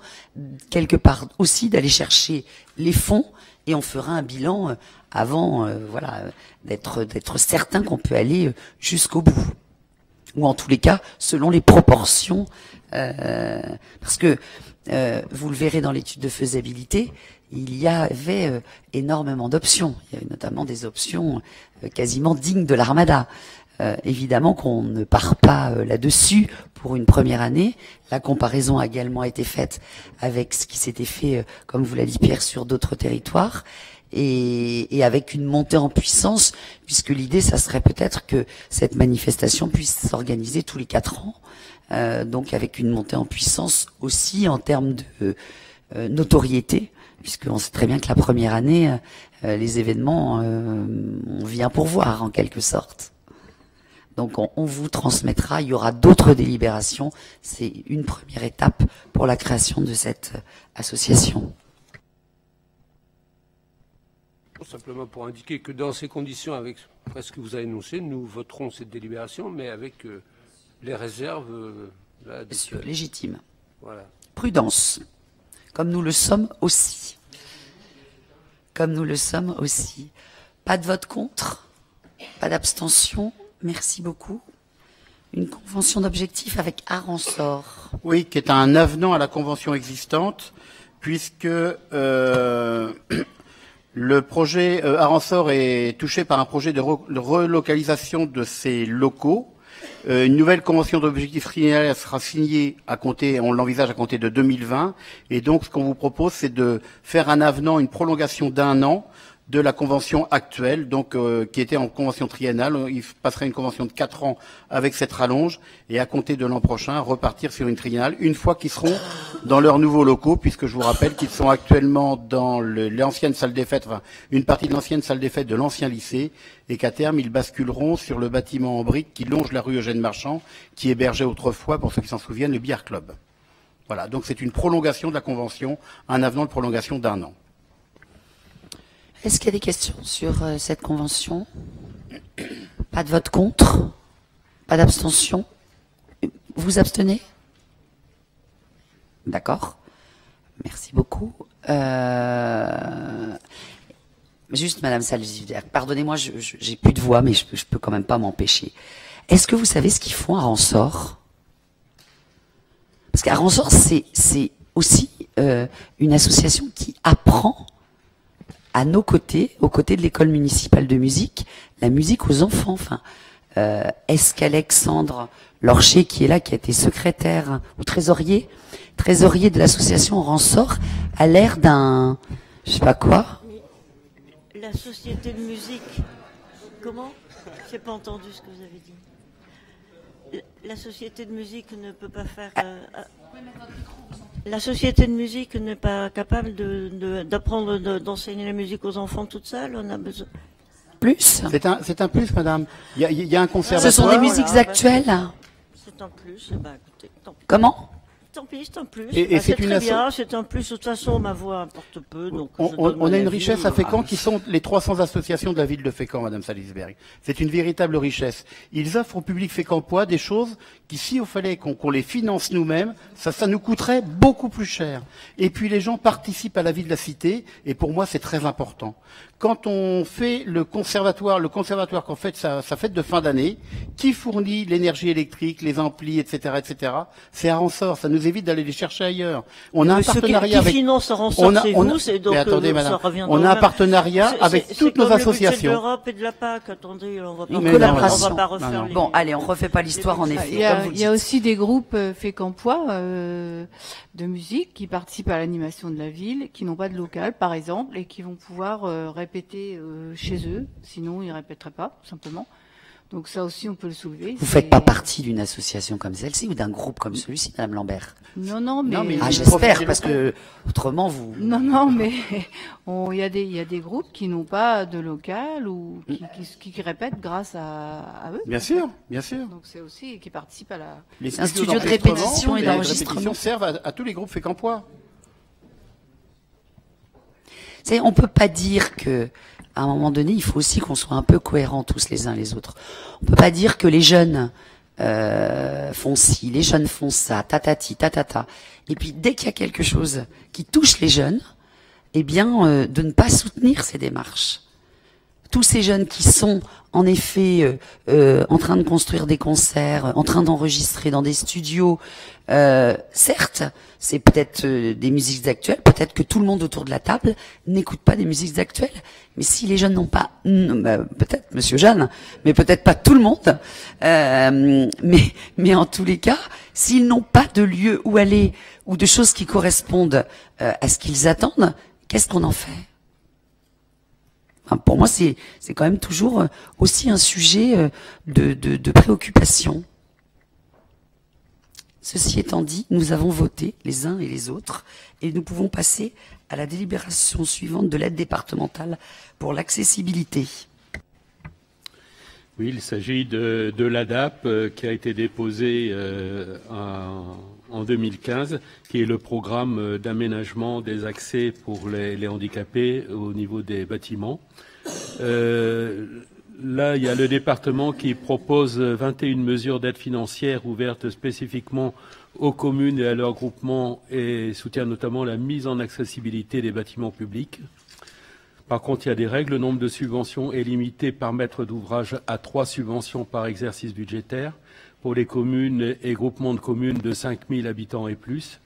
quelque part aussi, d'aller chercher les fonds, et on fera un bilan avant, voilà, d'être certain qu'on peut aller jusqu'au bout. Ou en tous les cas, selon les proportions, parce que vous le verrez dans l'étude de faisabilité, il y avait énormément d'options. Il y avait notamment des options quasiment dignes de l'Armada. Évidemment qu'on ne part pas là-dessus pour une première année. La comparaison a également été faite avec ce qui s'était fait, comme vous l'a dit Pierre, sur d'autres territoires. Et avec une montée en puissance, puisque l'idée, ça serait peut-être que cette manifestation puisse s'organiser tous les 4 ans, donc avec une montée en puissance aussi en termes de notoriété, puisqu'on sait très bien que la première année, les événements, on vient pour voir en quelque sorte. Donc on vous transmettra, il y aura d'autres délibérations, c'est une première étape pour la création de cette association. Simplement pour indiquer que dans ces conditions, avec ce que vous avez énoncé, nous voterons cette délibération, mais avec les réserves légitimes. Voilà. Prudence, comme nous le sommes aussi. Comme nous le sommes aussi. Pas de vote contre, pas d'abstention. Merci beaucoup. Une convention d'objectifs avec Aransor. Oui, qui est un avenant à la convention existante, puisque le projet Aransor est touché par un projet de relocalisation de ses locaux. Une nouvelle convention d'objectifs triennale sera signée à compter, on l'envisage à compter de 2020. Et donc, ce qu'on vous propose, c'est de faire un avenant, une prolongation d'1 an de la convention actuelle, donc qui était en convention triennale. Il passerait une convention de 4 ans avec cette rallonge, et à compter de l'an prochain, repartir sur une triennale, une fois qu'ils seront dans leurs nouveaux locaux, puisque je vous rappelle qu'ils sont actuellement dans l'ancienne salle des fêtes, enfin, une partie de l'ancienne salle des fêtes de l'ancien lycée, et qu'à terme, ils basculeront sur le bâtiment en briques qui longe la rue Eugène Marchand, qui hébergeait autrefois, pour ceux qui s'en souviennent, le Billard Club. Voilà, donc c'est une prolongation de la convention, un avenant de prolongation d'1 an. Est-ce qu'il y a des questions sur cette convention? Pas de vote contre? Pas d'abstention? Vous abstenez? D'accord. Merci beaucoup. Juste, Madame Salzivder, pardonnez-moi, j'ai plus de voix, mais je peux quand même pas m'empêcher. Est-ce que vous savez ce qu'ils font à Aransor? Parce qu'à Aransor, c'est aussi une association qui apprend à nos côtés, aux côtés de l'école municipale de musique, la musique aux enfants. Enfin, est-ce qu'Alexandre Lorcher, qui est là, qui a été secrétaire ou trésorier de l'association Aransor, a l'air d'un, je sais pas quoi. La société de musique, comment? J'ai pas entendu ce que vous avez dit. La société de musique ne peut pas faire. La société de musique n'est pas capable d'apprendre, d'enseigner la musique aux enfants toute seule. On a besoin. Plus. C'est un plus, madame. Il y a un conservatoire. Ce sont des musiques actuelles. C'est un plus. Écoutez, tant pis. Comment? Tant pis, c'est un plus. Et c'est très bien, c'est un plus. De toute façon, ma voix importe peu. Donc on a une richesse à Fécamp qui sont les 300 associations de la ville de Fécamp, Madame Salisberg. C'est une véritable richesse. Ils offrent au public fécampois des choses qui, si il fallait qu'on les finance nous-mêmes, ça nous coûterait beaucoup plus cher. Et puis les gens participent à la vie de la cité, et pour moi c'est très important. Quand on fait le conservatoire qu'en fait sa fête de fin d'année, qui fournit l'énergie électrique, les amplis, etc., c'est Aransor. Ça nous évite d'aller les chercher ailleurs. On a un partenariat avec. Finance Aransor, c'est vous, c'est donc. Mais attendez, madame. Ça on a un partenariat avec toutes nos associations. C'est comme le budget de l'Europe et de la PAC. Attendez, on va pas. Une collaboration. On va pas refaire les... Bon, allez, on refait pas l'histoire en effet. Il y a aussi des groupes fécampois de musique qui participent à l'animation de la ville, qui n'ont pas de local, par exemple, et qui vont pouvoir répéter chez eux. Sinon, ils répéteraient pas, tout simplement. Donc ça aussi, on peut le soulever. Vous faites pas partie d'une association comme celle-ci ou d'un groupe comme celui-ci, Madame Lambert? Non, mais j'espère, parce que autrement vous. Non, mais il y a des groupes qui n'ont pas de local ou qui répètent grâce à eux. Bien sûr. Donc c'est aussi qui participent à la. Un studio de répétition et d'enregistrement servent à tous les groupes fécampois. On peut pas dire que à un moment donné, il faut aussi qu'on soit un peu cohérents tous les uns les autres. On peut pas dire que les jeunes font ci, les jeunes font ça, tatati, tatata. Et puis dès qu'il y a quelque chose qui touche les jeunes, eh bien, de ne pas soutenir ces démarches. Tous ces jeunes qui sont en effet en train de construire des concerts, en train d'enregistrer dans des studios, certes, c'est peut-être des musiques actuelles, peut-être que tout le monde autour de la table n'écoute pas des musiques actuelles, mais si les jeunes n'ont pas, peut-être Monsieur Jeanne, mais peut-être pas tout le monde, mais en tous les cas, s'ils n'ont pas de lieu où aller ou de choses qui correspondent à ce qu'ils attendent, qu'est-ce qu'on en fait? Enfin, pour moi, c'est quand même toujours aussi un sujet de préoccupation. Ceci étant dit, nous avons voté les uns et les autres et nous pouvons passer à la délibération suivante de l'aide départementale pour l'accessibilité. Oui, il s'agit de l'ADAP qui a été déposé en 2015, qui est le programme d'aménagement des accès pour les handicapés au niveau des bâtiments. Là, il y a le département qui propose 21 mesures d'aide financière ouvertes spécifiquement aux communes et à leurs groupements et soutient notamment la mise en accessibilité des bâtiments publics. Par contre, il y a des règles. Le nombre de subventions est limité par maître d'ouvrage à 3 subventions par exercice budgétaire pour les communes et groupements de communes de 5 000 habitants et plus.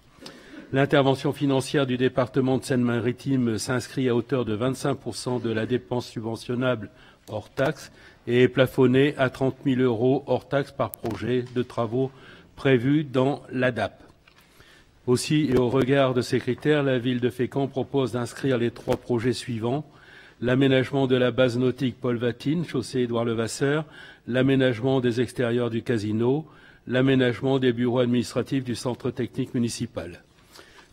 L'intervention financière du département de Seine-Maritime s'inscrit à hauteur de 25% de la dépense subventionnable hors taxe et est plafonnée à 30 000 € hors taxe par projet de travaux prévus dans l'ADAP. Aussi, et au regard de ces critères, la ville de Fécamp propose d'inscrire les 3 projets suivants: l'aménagement de la base nautique Paul Vatine, chaussée Édouard Levasseur, l'aménagement des extérieurs du casino, l'aménagement des bureaux administratifs du centre technique municipal.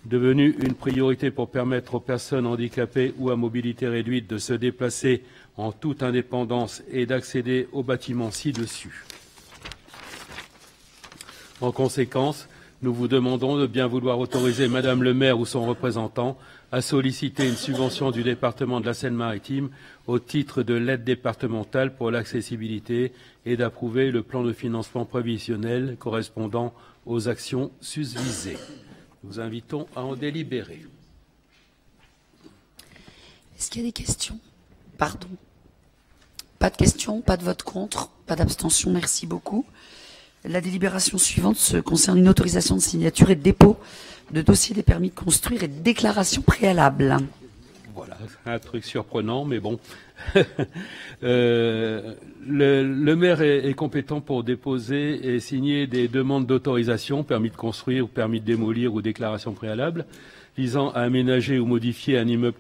Devenu une priorité pour permettre aux personnes handicapées ou à mobilité réduite de se déplacer en toute indépendance et d'accéder aux bâtiments ci-dessus. En conséquence, nous vous demandons de bien vouloir autoriser Madame le maire ou son représentant à solliciter une subvention du département de la Seine-Maritime au titre de l'aide départementale pour l'accessibilité et d'approuver le plan de financement prévisionnel correspondant aux actions susvisées. Nous invitons à en délibérer. Est-ce qu'il y a des questions? Pardon. Pas de questions, pas de vote contre, pas d'abstention, merci beaucoup. La délibération suivante concerne une autorisation de signature et de dépôt de dossier des permis de construire et de déclaration préalable. Voilà, un truc surprenant, mais bon. Le maire est compétent pour déposer et signer des demandes d'autorisation, permis de construire, permis de démolir ou déclaration préalable, visant à aménager ou modifier un immeuble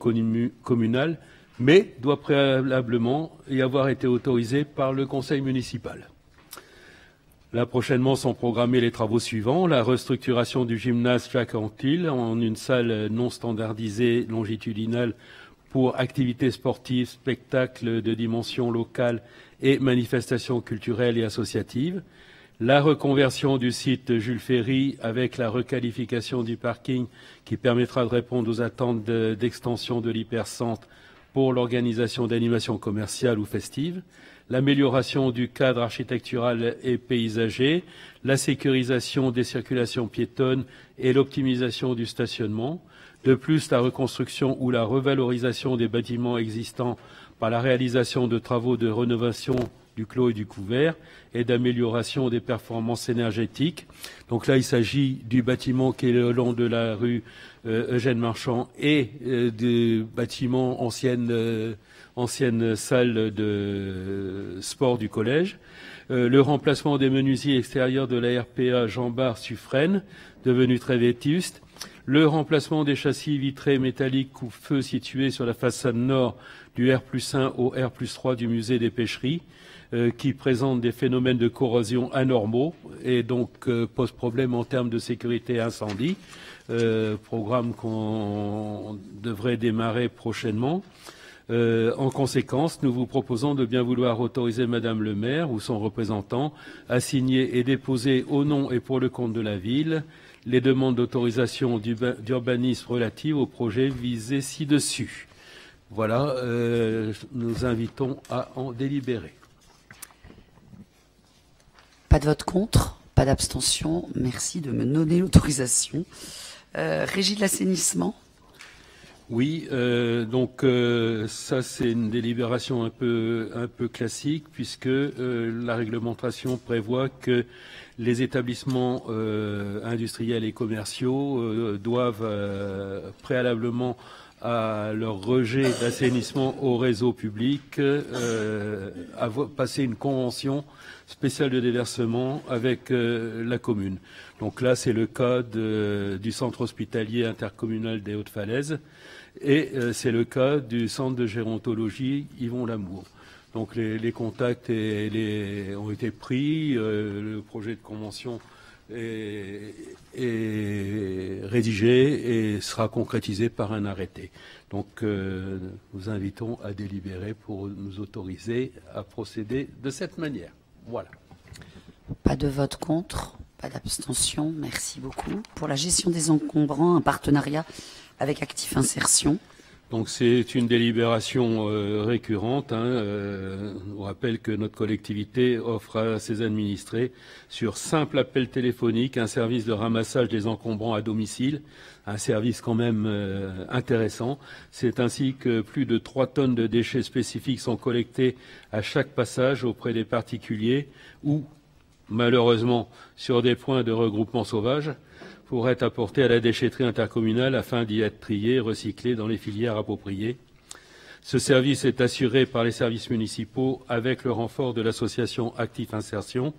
communal, mais doit préalablement y avoir été autorisé par le conseil municipal. Là, prochainement, sont programmés les travaux suivants: la restructuration du gymnase Jacques Anquetil en une salle non standardisée longitudinale pour activités sportives, spectacles de dimension locale et manifestations culturelles et associatives, la reconversion du site Jules Ferry avec la requalification du parking qui permettra de répondre aux attentes d'extension de l'hypercentre pour l'organisation d'animations commerciales ou festives, l'amélioration du cadre architectural et paysager, la sécurisation des circulations piétonnes et l'optimisation du stationnement. De plus, la reconstruction ou la revalorisation des bâtiments existants par la réalisation de travaux de rénovation du clos et du couvert et d'amélioration des performances énergétiques. Donc là, il s'agit du bâtiment qui est le long de la rue Eugène Marchand et des bâtiments anciennes salles de sport du collège. Le remplacement des menuisiers extérieurs de la RPA Jean-Bart Suffren, devenu très vétuste. Le remplacement des châssis vitrés métalliques coupe-feu situés sur la façade nord du R+1 au R+3 du musée des pêcheries, qui présentent des phénomènes de corrosion anormaux et donc posent problème en termes de sécurité incendie. Programme qu'on devrait démarrer prochainement. En conséquence, nous vous proposons de bien vouloir autoriser Madame le maire ou son représentant à signer et déposer au nom et pour le compte de la ville les demandes d'autorisation d'urbanisme relatives aux projets visés ci-dessus. Voilà, nous invitons à en délibérer. Pas de vote contre, pas d'abstention. Merci de me donner l'autorisation. Régie de l'assainissement. Oui, donc ça c'est une délibération un peu classique puisque la réglementation prévoit que les établissements industriels et commerciaux doivent préalablement à leur rejet d'assainissement au réseau public passer une convention spéciale de déversement avec la commune. Donc là, c'est le cas du centre hospitalier intercommunal des Hautes-Falaises et c'est le cas du centre de gérontologie Yvon Lamour. Donc les contacts ont été pris, le projet de convention est rédigé et sera concrétisé par un arrêté. Donc nous invitons à délibérer pour nous autoriser à procéder de cette manière. Voilà. Pas de vote contre, pas d'abstention. Merci beaucoup. Pour la gestion des encombrants, un partenariat avec Actif Insertion. Donc c'est une délibération récurrente. On rappelle que notre collectivité offre à ses administrés, sur simple appel téléphonique, un service de ramassage des encombrants à domicile, un service quand même intéressant. C'est ainsi que plus de 3 tonnes de déchets spécifiques sont collectés à chaque passage auprès des particuliers ou, malheureusement, sur des points de regroupement sauvage, pour être apporté à la déchetterie intercommunale afin d'y être trié et recyclé dans les filières appropriées. Ce service est assuré par les services municipaux avec le renfort de l'association Actif Insertion.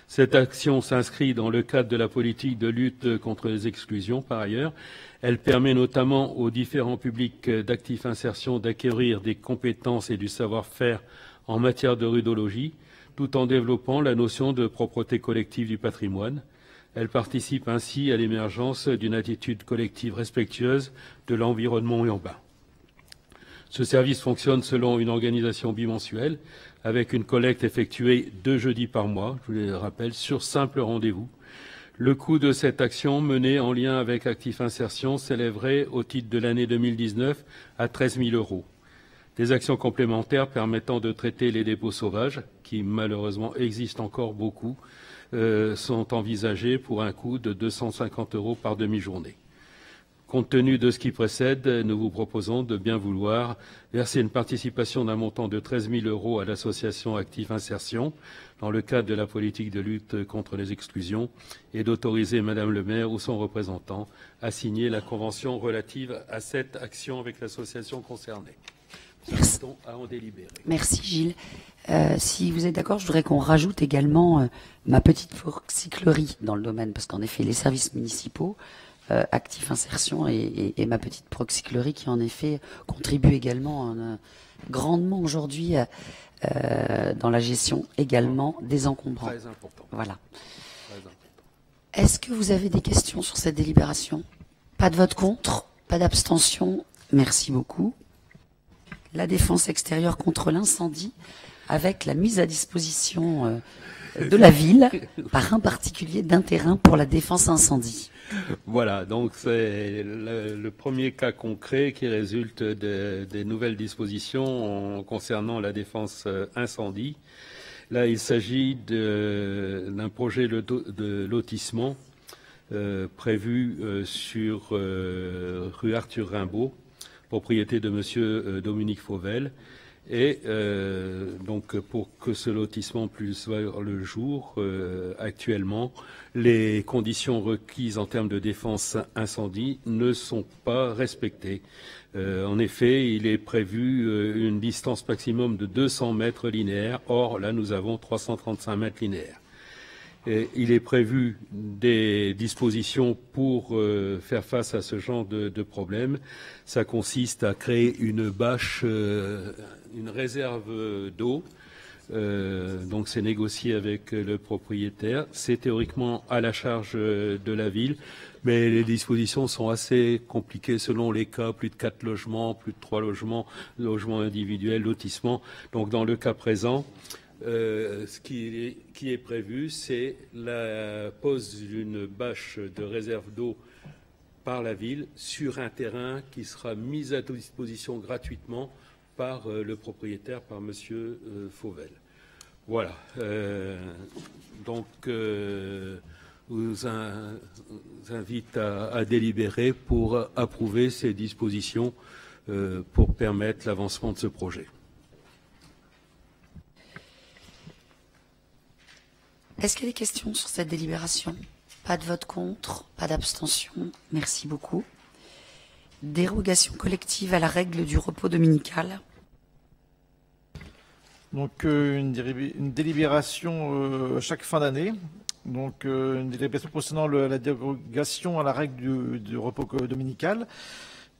Cette action s'inscrit dans le cadre de la politique de lutte contre les exclusions, par ailleurs. Elle permet notamment aux différents publics d'Actif Insertion d'acquérir des compétences et du savoir-faire en matière de rudologie, tout en développant la notion de propreté collective du patrimoine. Elle participe ainsi à l'émergence d'une attitude collective respectueuse de l'environnement urbain. Ce service fonctionne selon une organisation bimensuelle avec une collecte effectuée 2 jeudis par mois, je vous le rappelle, sur simple rendez-vous. Le coût de cette action menée en lien avec Actif Insertion s'élèverait au titre de l'année 2019 à 13 000 €. Des actions complémentaires permettant de traiter les dépôts sauvages, qui malheureusement existent encore beaucoup, sont envisagées pour un coût de 250 € par demi-journée. Compte tenu de ce qui précède, nous vous proposons de bien vouloir verser une participation d'un montant de 13 000 € à l'association Actif Insertion dans le cadre de la politique de lutte contre les exclusions et d'autoriser Madame le maire ou son représentant à signer la convention relative à cette action avec l'association concernée. Merci. À en délibérer. Merci Gilles. Si vous êtes d'accord, je voudrais qu'on rajoute également ma petite proxyclerie dans le domaine, parce qu'en effet, les services municipaux, Actif Insertion et ma petite proxyclerie qui en effet contribue également grandement aujourd'hui dans la gestion également des encombrants. Très important. Voilà. Très important. Est-ce que vous avez des questions sur cette délibération? Pas de vote contre, pas d'abstention. Merci beaucoup. La défense extérieure contre l'incendie, avec la mise à disposition de la ville par un particulier d'un terrain pour la défense incendie. Voilà, donc c'est le premier cas concret qui résulte des nouvelles dispositions concernant la défense incendie. Là, il s'agit d'un projet de lotissement prévu sur rue Arthur Rimbaud, propriété de monsieur Dominique Fauvel. Et donc pour que ce lotissement puisse voir le jour, actuellement, les conditions requises en termes de défense incendie ne sont pas respectées. En effet, il est prévu une distance maximum de 200 mètres linéaires. Or, là, nous avons 335 mètres linéaires. Et il est prévu des dispositions pour faire face à ce genre de problème. Ça consiste à créer une bâche, une réserve d'eau. Donc c'est négocié avec le propriétaire. C'est théoriquement à la charge de la ville, mais les dispositions sont assez compliquées selon les cas. Plus de 4 logements, plus de 3 logements, logements individuels, lotissements. Donc dans le cas présent, ce qui est prévu, c'est la pose d'une bâche de réserve d'eau par la ville sur un terrain qui sera mis à disposition gratuitement par le propriétaire, par M. Fauvel. Voilà. Donc, je vous invite à délibérer pour approuver ces dispositions pour permettre l'avancement de ce projet. Est-ce qu'il y a des questions sur cette délibération? Pas de vote contre, pas d'abstention. Merci beaucoup. Dérogation collective à la règle du repos dominical. Donc une délibération chaque fin d'année. Donc une délibération concernant la dérogation à la règle du repos dominical,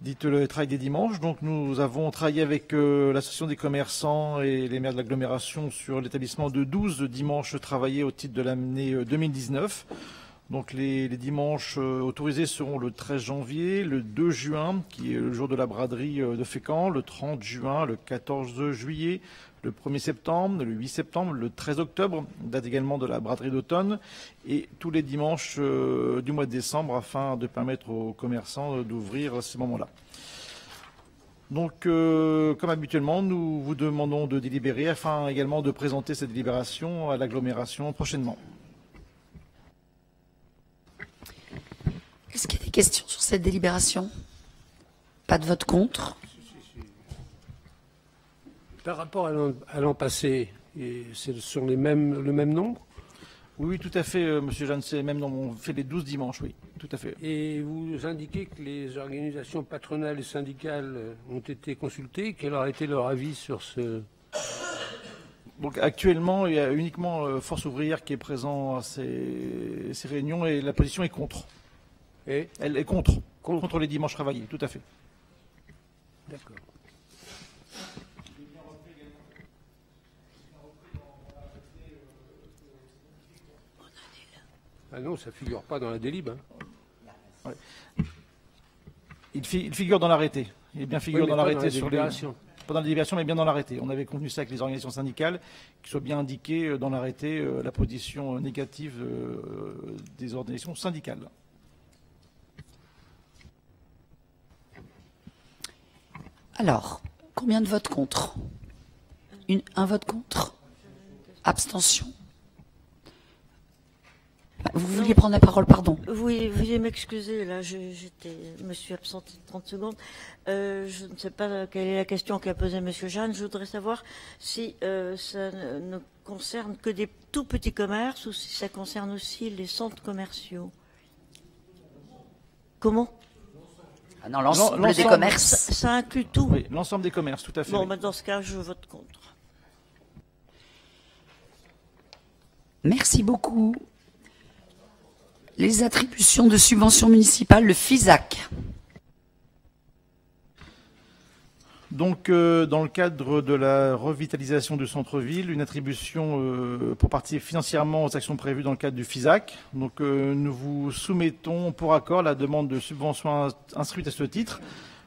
dite le travail des dimanches. Donc nous avons travaillé avec l'association des commerçants et les maires de l'agglomération sur l'établissement de 12 dimanches travaillés au titre de l'année 2019. Donc les dimanches autorisés seront le 13 janvier, le 2 juin, qui est le jour de la braderie de Fécamp, le 30 juin, le 14 juillet, le 1er septembre, le 8 septembre, le 13 octobre, date également de la braderie d'automne, et tous les dimanches du mois de décembre afin de permettre aux commerçants d'ouvrir à ces moments-là. Donc, comme habituellement, nous vous demandons de délibérer afin également de présenter cette délibération à l'agglomération prochainement. Est-ce qu'il y a des questions sur cette délibération? Pas de vote contre? Par rapport à l'an passé, c'est sur le même nombre? Oui, tout à fait, Monsieur Jeanne, c'est même on fait les 12 dimanches, oui, tout à fait. Et vous indiquez que les organisations patronales et syndicales ont été consultées. Quel a été leur avis sur ce... Donc actuellement, il y a uniquement Force ouvrière qui est présent à ces réunions et la position est contre. Et elle est contre les dimanches travaillés, tout à fait. D'accord. Ah non, ça ne figure pas dans la délib. Hein. Ouais. Il figure dans l'arrêté. Il est bien figure dans l'arrêté sur les... Pas dans la délibération, mais bien dans l'arrêté. On avait convenu ça avec les organisations syndicales, qu'il soit bien indiqué dans l'arrêté la position négative des organisations syndicales. Alors, combien de votes contre? Un vote contre? Abstention? Vous vouliez prendre la parole, pardon. Oui, veuillez m'excuser, là, je me suis absentée de 30 secondes. Je ne sais pas quelle est la question qu'a posée M. Jeanne. Je voudrais savoir si ça ne concerne que des tout petits commerces ou si ça concerne aussi les centres commerciaux. Comment? Ah non, l'ensemble des commerces. Ça inclut tout. Oui, l'ensemble des commerces, tout à fait. Bon, oui. bah, dans ce cas, je vote contre. Merci beaucoup. Les attributions de subventions municipales, le FISAC. Donc, dans le cadre de la revitalisation du centre-ville, une attribution pour participer financièrement aux actions prévues dans le cadre du FISAC. Donc, nous vous soumettons pour accord la demande de subvention inscrite à ce titre.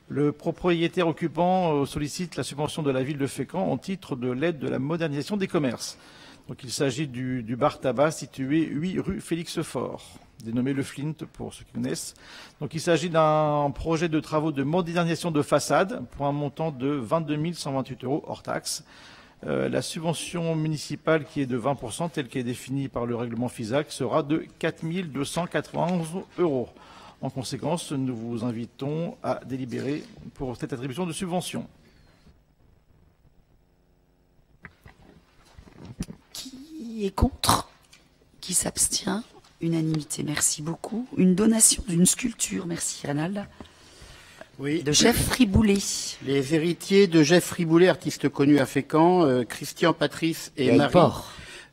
Le propriétaire occupant sollicite la subvention de la ville de Fécamp en titre de l'aide de la modernisation des commerces. Donc, il s'agit du bar tabac situé 8 rue Félix Faure, dénommé le Flint pour ceux qui connaissent. Donc il s'agit d'un projet de travaux de modernisation de façade pour un montant de 22 128 € hors taxe. La subvention municipale qui est de 20%, telle qu'elle est définie par le règlement FISAC, sera de 4 291 €. En conséquence, nous vous invitons à délibérer pour cette attribution de subvention. Qui est contre? Qui s'abstient? Unanimité, merci beaucoup. Une donation d'une sculpture, merci Reynald. Oui. De Jeff Friboulet. Les héritiers de Jeff Friboulet, artiste connu à Fécamp, Christian, Patrice et Marie.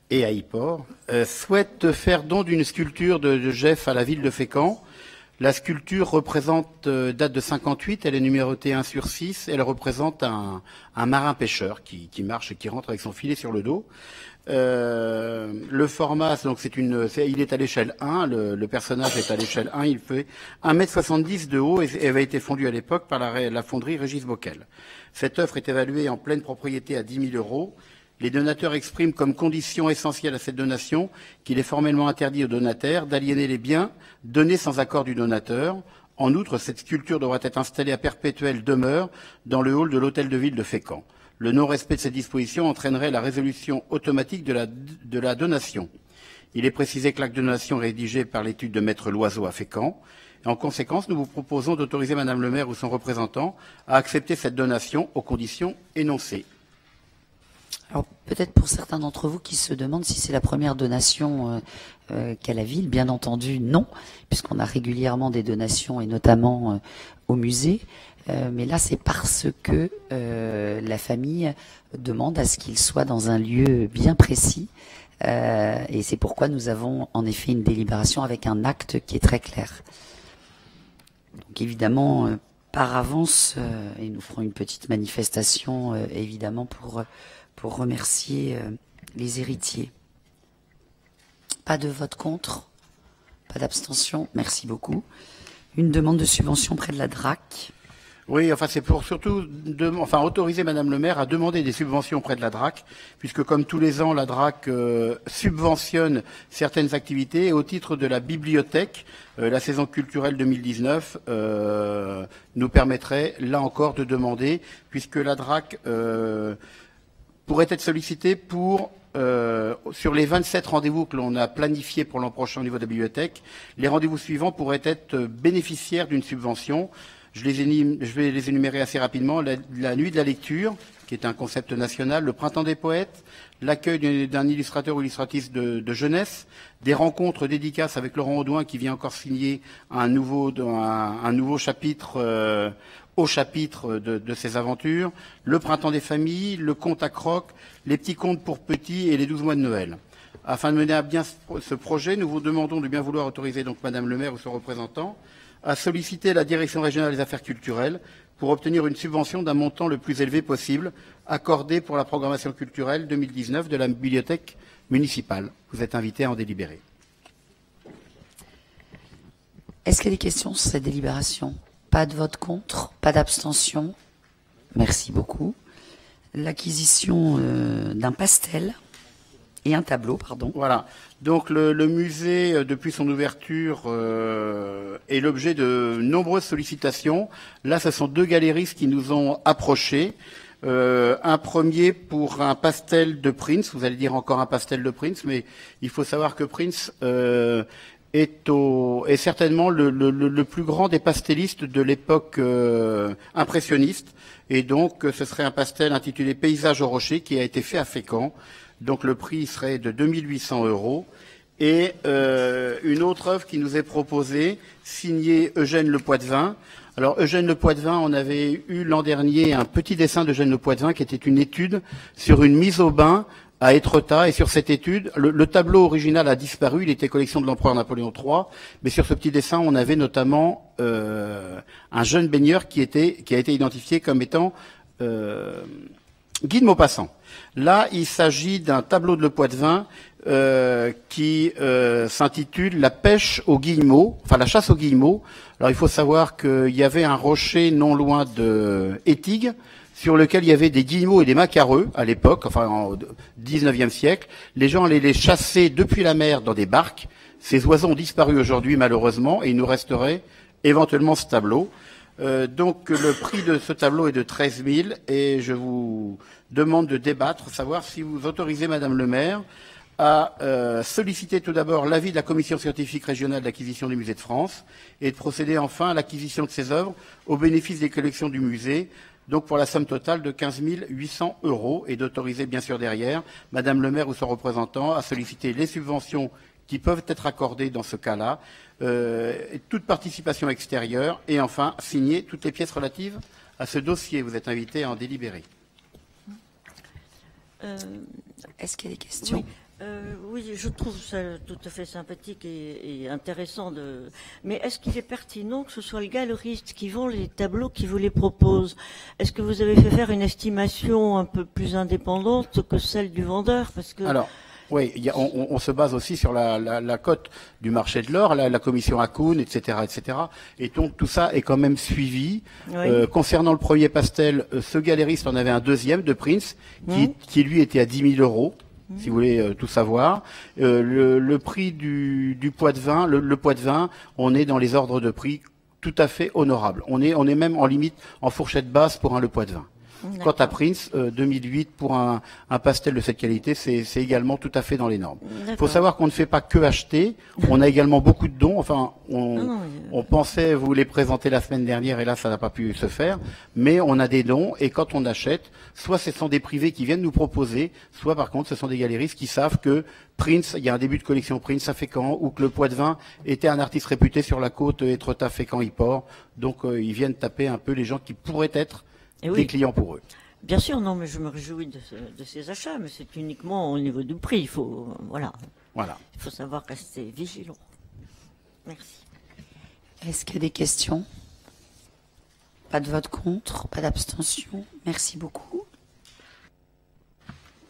Et à Yport, souhaitent faire don d'une sculpture de Jeff à la ville de Fécamp. La sculpture représente, date de 58, elle est numérotée 1/6, elle représente un marin pêcheur qui marche et qui rentre avec son filet sur le dos. Le format, donc il est à l'échelle 1, le personnage est à l'échelle 1, il fait 1,70 m de haut et avait été fondu à l'époque par la fonderie Régis Bockel. Cette œuvre est évaluée en pleine propriété à 10 000 €. Les donateurs expriment comme condition essentielle à cette donation qu'il est formellement interdit aux donataires d'aliéner les biens donnés sans accord du donateur. En outre, cette sculpture devra être installée à perpétuelle demeure dans le hall de l'hôtel de ville de Fécamp. Le non-respect de cette disposition entraînerait la résolution automatique de la donation. Il est précisé que l'acte de donation est rédigé par l'étude de Maître Loiseau à Fécamp. En conséquence, nous vous proposons d'autoriser Madame le maire ou son représentant à accepter cette donation aux conditions énoncées. Alors peut-être pour certains d'entre vous qui se demandent si c'est la première donation qu'à la ville, bien entendu non, puisqu'on a régulièrement des donations et notamment au musée. Mais là, c'est parce que la famille demande à ce qu'il soit dans un lieu bien précis. Et c'est pourquoi nous avons en effet une délibération avec un acte qui est très clair. Donc évidemment, par avance, et nous ferons une petite manifestation évidemment pour remercier les héritiers. Pas de vote contre, pas d'abstention, merci beaucoup. Une demande de subvention près de la DRAC. Oui, enfin c'est pour surtout autoriser Madame le maire à demander des subventions auprès de la DRAC, puisque comme tous les ans, la DRAC subventionne certaines activités et au titre de la bibliothèque, la saison culturelle 2019 nous permettrait là encore de demander, puisque la DRAC pourrait être sollicitée pour sur les 27 rendez-vous que l'on a planifiés pour l'an prochain au niveau de la bibliothèque, les rendez-vous suivants pourraient être bénéficiaires d'une subvention. Je vais les énumérer assez rapidement. La nuit de la lecture, qui est un concept national, le printemps des poètes, l'accueil d'un illustrateur ou illustratrice de jeunesse, des rencontres dédicaces avec Laurent Audouin qui vient encore signer un nouveau chapitre au chapitre de ses aventures, le printemps des familles, le conte à croc, les petits contes pour petits et les 12 mois de Noël. Afin de mener à bien ce projet, nous vous demandons de bien vouloir autoriser donc Madame le maire ou son représentant à solliciter la Direction régionale des affaires culturelles pour obtenir une subvention d'un montant le plus élevé possible accordé pour la programmation culturelle 2019 de la bibliothèque municipale. Vous êtes invité à en délibérer. Est-ce qu'il y a des questions sur cette délibération? Pas de vote contre, pas d'abstention. Merci beaucoup. L'acquisition d'un pastel et un tableau, pardon. Voilà. Donc le musée, depuis son ouverture, est l'objet de nombreuses sollicitations. Là, ce sont deux galeristes qui nous ont approchés. Un premier pour un pastel de Prince. Vous allez dire encore un pastel de Prince, mais il faut savoir que Prince est certainement le plus grand des pastellistes de l'époque impressionniste. Et donc, ce serait un pastel intitulé Paysage au rocher qui a été fait à Fécamp. Donc le prix serait de 2800 €. Et une autre œuvre qui nous est proposée, signée Eugène Le Poitvin. Alors Eugène Le Poitvin, on avait eu l'an dernier un petit dessin d'Eugène Le Poitvin qui était une étude sur une mise au bain à Étretat. Et sur cette étude, le tableau original a disparu, il était collection de l'empereur Napoléon III. Mais sur ce petit dessin, on avait notamment un jeune baigneur qui a été identifié comme étant Guy de Maupassant. Là, il s'agit d'un tableau de Le Poitvin qui s'intitule La pêche aux guillemots, enfin la chasse aux guillemots. Alors il faut savoir qu'il y avait un rocher non loin de Étigues sur lequel il y avait des guillemots et des macareux à l'époque, enfin au XIXe siècle. Les gens allaient les chasser depuis la mer dans des barques. Ces oiseaux ont disparu aujourd'hui malheureusement et il nous resterait éventuellement ce tableau. Donc le prix de ce tableau est de 13 000 et je vous demande de débattre, savoir si vous autorisez Madame le maire à solliciter tout d'abord l'avis de la commission scientifique régionale d'acquisition des musées de France et de procéder enfin à l'acquisition de ces œuvres au bénéfice des collections du musée, donc pour la somme totale de 15 800 € et d'autoriser bien sûr derrière Madame le maire ou son représentant à solliciter les subventions qui peuvent être accordées dans ce cas-là, toute participation extérieure et enfin signer toutes les pièces relatives à ce dossier. Vous êtes invité à en délibérer. Est-ce qu'il y a des questions? Oui, je trouve ça tout à fait sympathique et intéressant. Mais est-ce qu'il est pertinent que ce soit le galeriste qui vend les tableaux qui vous les propose? Est-ce que vous avez fait faire une estimation un peu plus indépendante que celle du vendeur? Parce que alors, oui, on se base aussi sur la cote du marché de l'or, la commission Hakoun, etc., etc. Et donc tout ça est quand même suivi. Oui. Concernant le premier pastel, ce galériste en avait un deuxième de Prince qui lui était à 10 000 €. Si vous voulez tout savoir, le prix du Poitvin, le Poitvin, on est dans les ordres de prix tout à fait honorable. On est même en limite en fourchette basse pour un Le Poitvin. Quant à Prince, 2008, pour un pastel de cette qualité, c'est également tout à fait dans les normes. Il faut savoir qu'on ne fait pas que acheter, on a également beaucoup de dons. Enfin, on pensait vous les présenter la semaine dernière, et là, ça n'a pas pu se faire, mais on a des dons, et quand on achète, soit ce sont des privés qui viennent nous proposer, soit par contre, ce sont des galéristes qui savent que Prince, il y a un début de collection Prince à Fécamp, ou que le Poitvin était un artiste réputé sur la côte Étretat, Fécamp, Yport. Donc, ils viennent taper un peu les gens qui pourraient être des clients pour eux. Bien sûr, non, mais je me réjouis de ces achats, mais c'est uniquement au niveau du prix. Il faut, voilà. Il faut savoir rester vigilant. Merci. Est-ce qu'il y a des questions? Pas de vote contre, pas d'abstention. Merci beaucoup.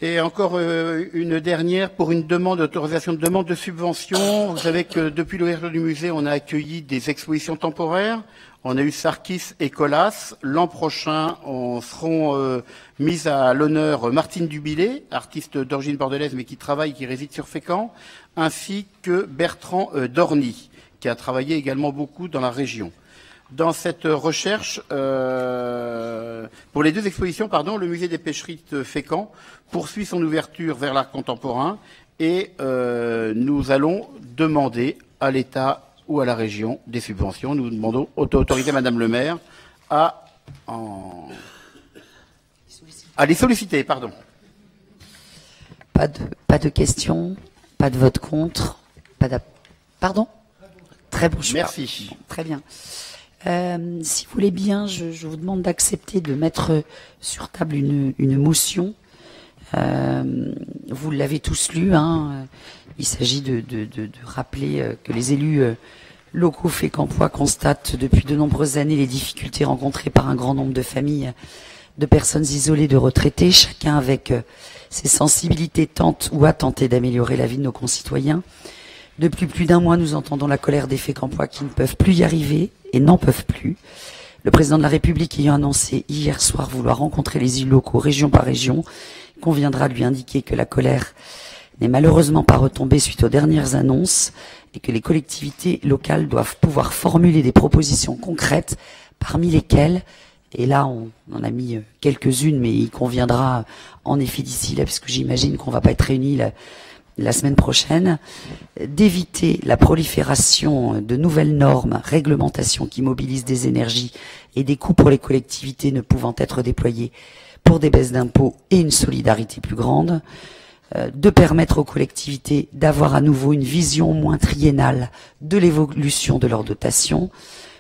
Et encore une dernière pour une demande d'autorisation de demande de subvention. Vous savez que depuis l'ouverture du musée, on a accueilli des expositions temporaires. On a eu Sarkis et Colas. L'an prochain, on seront mises à l'honneur Martine Dubillet, artiste d'origine bordelaise mais qui travaille, qui réside sur Fécamp, ainsi que Bertrand Dorny, qui a travaillé également beaucoup dans la région. Dans cette recherche, pour les deux expositions, le musée des pêcheries de Fécamp poursuit son ouverture vers l'art contemporain et nous allons demander à l'État ou à la région des subventions. Nous demandons autoriser Madame le maire à les solliciter. Pardon. Pas de questions, pas de vote contre, pardon. Très bon choix. Merci. Bon, très bien. Si vous voulez bien, je vous demande d'accepter de mettre sur table une motion. Vous l'avez tous lu, hein. Il s'agit de rappeler que les élus locaux fécampois constatent depuis de nombreuses années les difficultés rencontrées par un grand nombre de familles de personnes isolées, de retraités, chacun avec ses sensibilités tente ou a tenté d'améliorer la vie de nos concitoyens. Depuis plus d'un mois, nous entendons la colère des Fécampois qui ne peuvent plus y arriver et n'en peuvent plus. Le président de la République ayant annoncé hier soir vouloir rencontrer les élus locaux région par région, il conviendra de lui indiquer que la colère n'est malheureusement pas retombée suite aux dernières annonces et que les collectivités locales doivent pouvoir formuler des propositions concrètes, parmi lesquelles, et là on en a mis quelques-unes, mais il conviendra en effet d'ici là, puisque j'imagine qu'on va pas être réunis la semaine prochaine, d'éviter la prolifération de nouvelles normes, réglementations qui mobilisent des énergies et des coûts pour les collectivités ne pouvant être déployés pour des baisses d'impôts et une solidarité plus grande, de permettre aux collectivités d'avoir à nouveau une vision moins triennale de l'évolution de leur dotation,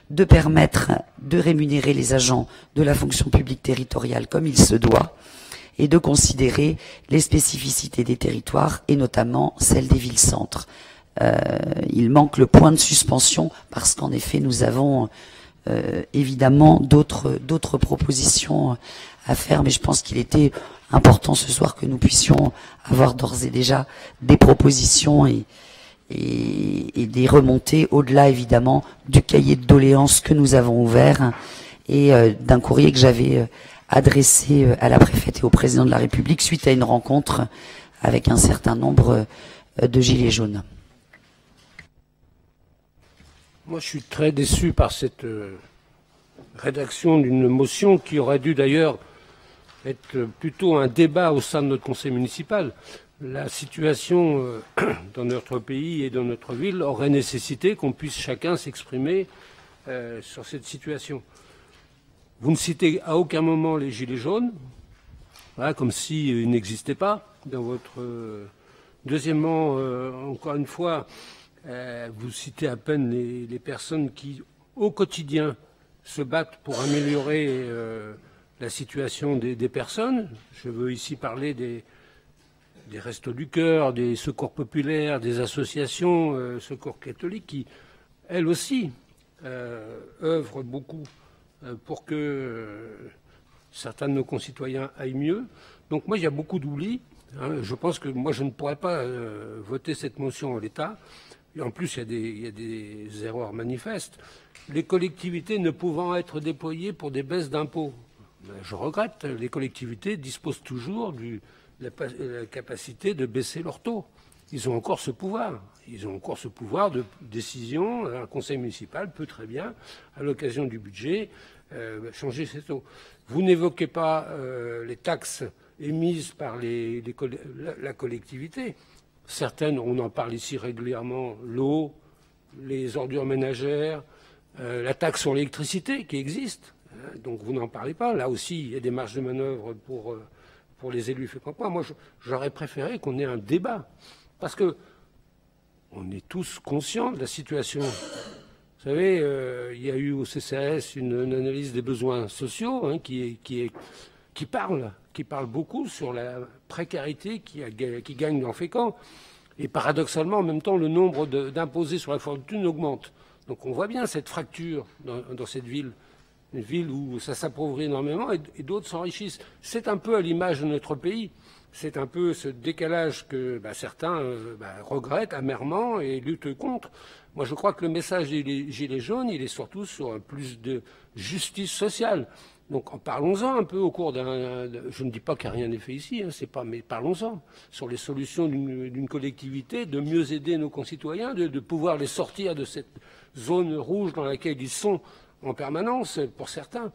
de permettre de rémunérer les agents de la fonction publique territoriale comme il se doit, et de considérer les spécificités des territoires, et notamment celles des villes-centres. Il manque le point de suspension, parce qu'en effet, nous avons évidemment d'autres propositions à faire, mais je pense qu'il était important ce soir que nous puissions avoir d'ores et déjà des propositions et des remontées, au-delà évidemment du cahier de doléances que nous avons ouvert et d'un courrier que j'avais adressé à la préfète et au président de la République suite à une rencontre avec un certain nombre de gilets jaunes. Moi, je suis très déçu par cette rédaction d'une motion qui aurait dû d'ailleurs être plutôt un débat au sein de notre conseil municipal. La situation dans notre pays et dans notre ville aurait nécessité qu'on puisse chacun s'exprimer sur cette situation. Vous ne citez à aucun moment les gilets jaunes, voilà, comme s'ils n'existaient pas dans votre... Deuxièmement, encore une fois, vous citez à peine les personnes qui, au quotidien, se battent pour améliorer la situation des personnes. Je veux ici parler des Restos du Cœur, des secours populaires, des associations, secours catholiques, qui, elles aussi, œuvrent beaucoup pour que certains de nos concitoyens aillent mieux. Donc moi, il y a beaucoup d'oubli. Hein. Je pense que moi, je ne pourrais pas voter cette motion en l'état. Et en plus, il y a des erreurs manifestes. Les collectivités ne pouvant être déployées pour des baisses d'impôts. Je regrette, les collectivités disposent toujours de la capacité de baisser leur taux. ils ont encore ce pouvoir. Ils ont encore ce pouvoir de décision. Un conseil municipal peut très bien, à l'occasion du budget, changer ces taux. Vous n'évoquez pas les taxes émises par la collectivité. Certaines, on en parle ici régulièrement, l'eau, les ordures ménagères, la taxe sur l'électricité qui existe. Donc vous n'en parlez pas. Là aussi, il y a des marges de manœuvre pour les élus fécampois. Moi, j'aurais préféré qu'on ait un débat. Parce que on est tous conscients de la situation. Vous savez, il y a eu au CCAS une analyse des besoins sociaux hein, qui parle beaucoup sur la précarité qui gagne dans Fécamp. Et paradoxalement, en même temps, le nombre d'imposés sur la fortune augmente. Donc on voit bien cette fracture dans cette ville. Une ville où ça s'appauvrit énormément et d'autres s'enrichissent. C'est un peu à l'image de notre pays. C'est un peu ce décalage que certains regrettent amèrement et luttent contre. Moi, je crois que le message des Gilets jaunes, il est surtout sur plus de justice sociale. Donc, parlons-en un peu au cours je ne dis pas qu'il n'y a rien n'est fait ici, hein, c'est pas, mais parlons-en sur les solutions d'une collectivité, de mieux aider nos concitoyens, de pouvoir les sortir de cette zone rouge dans laquelle ils sont en permanence, pour certains.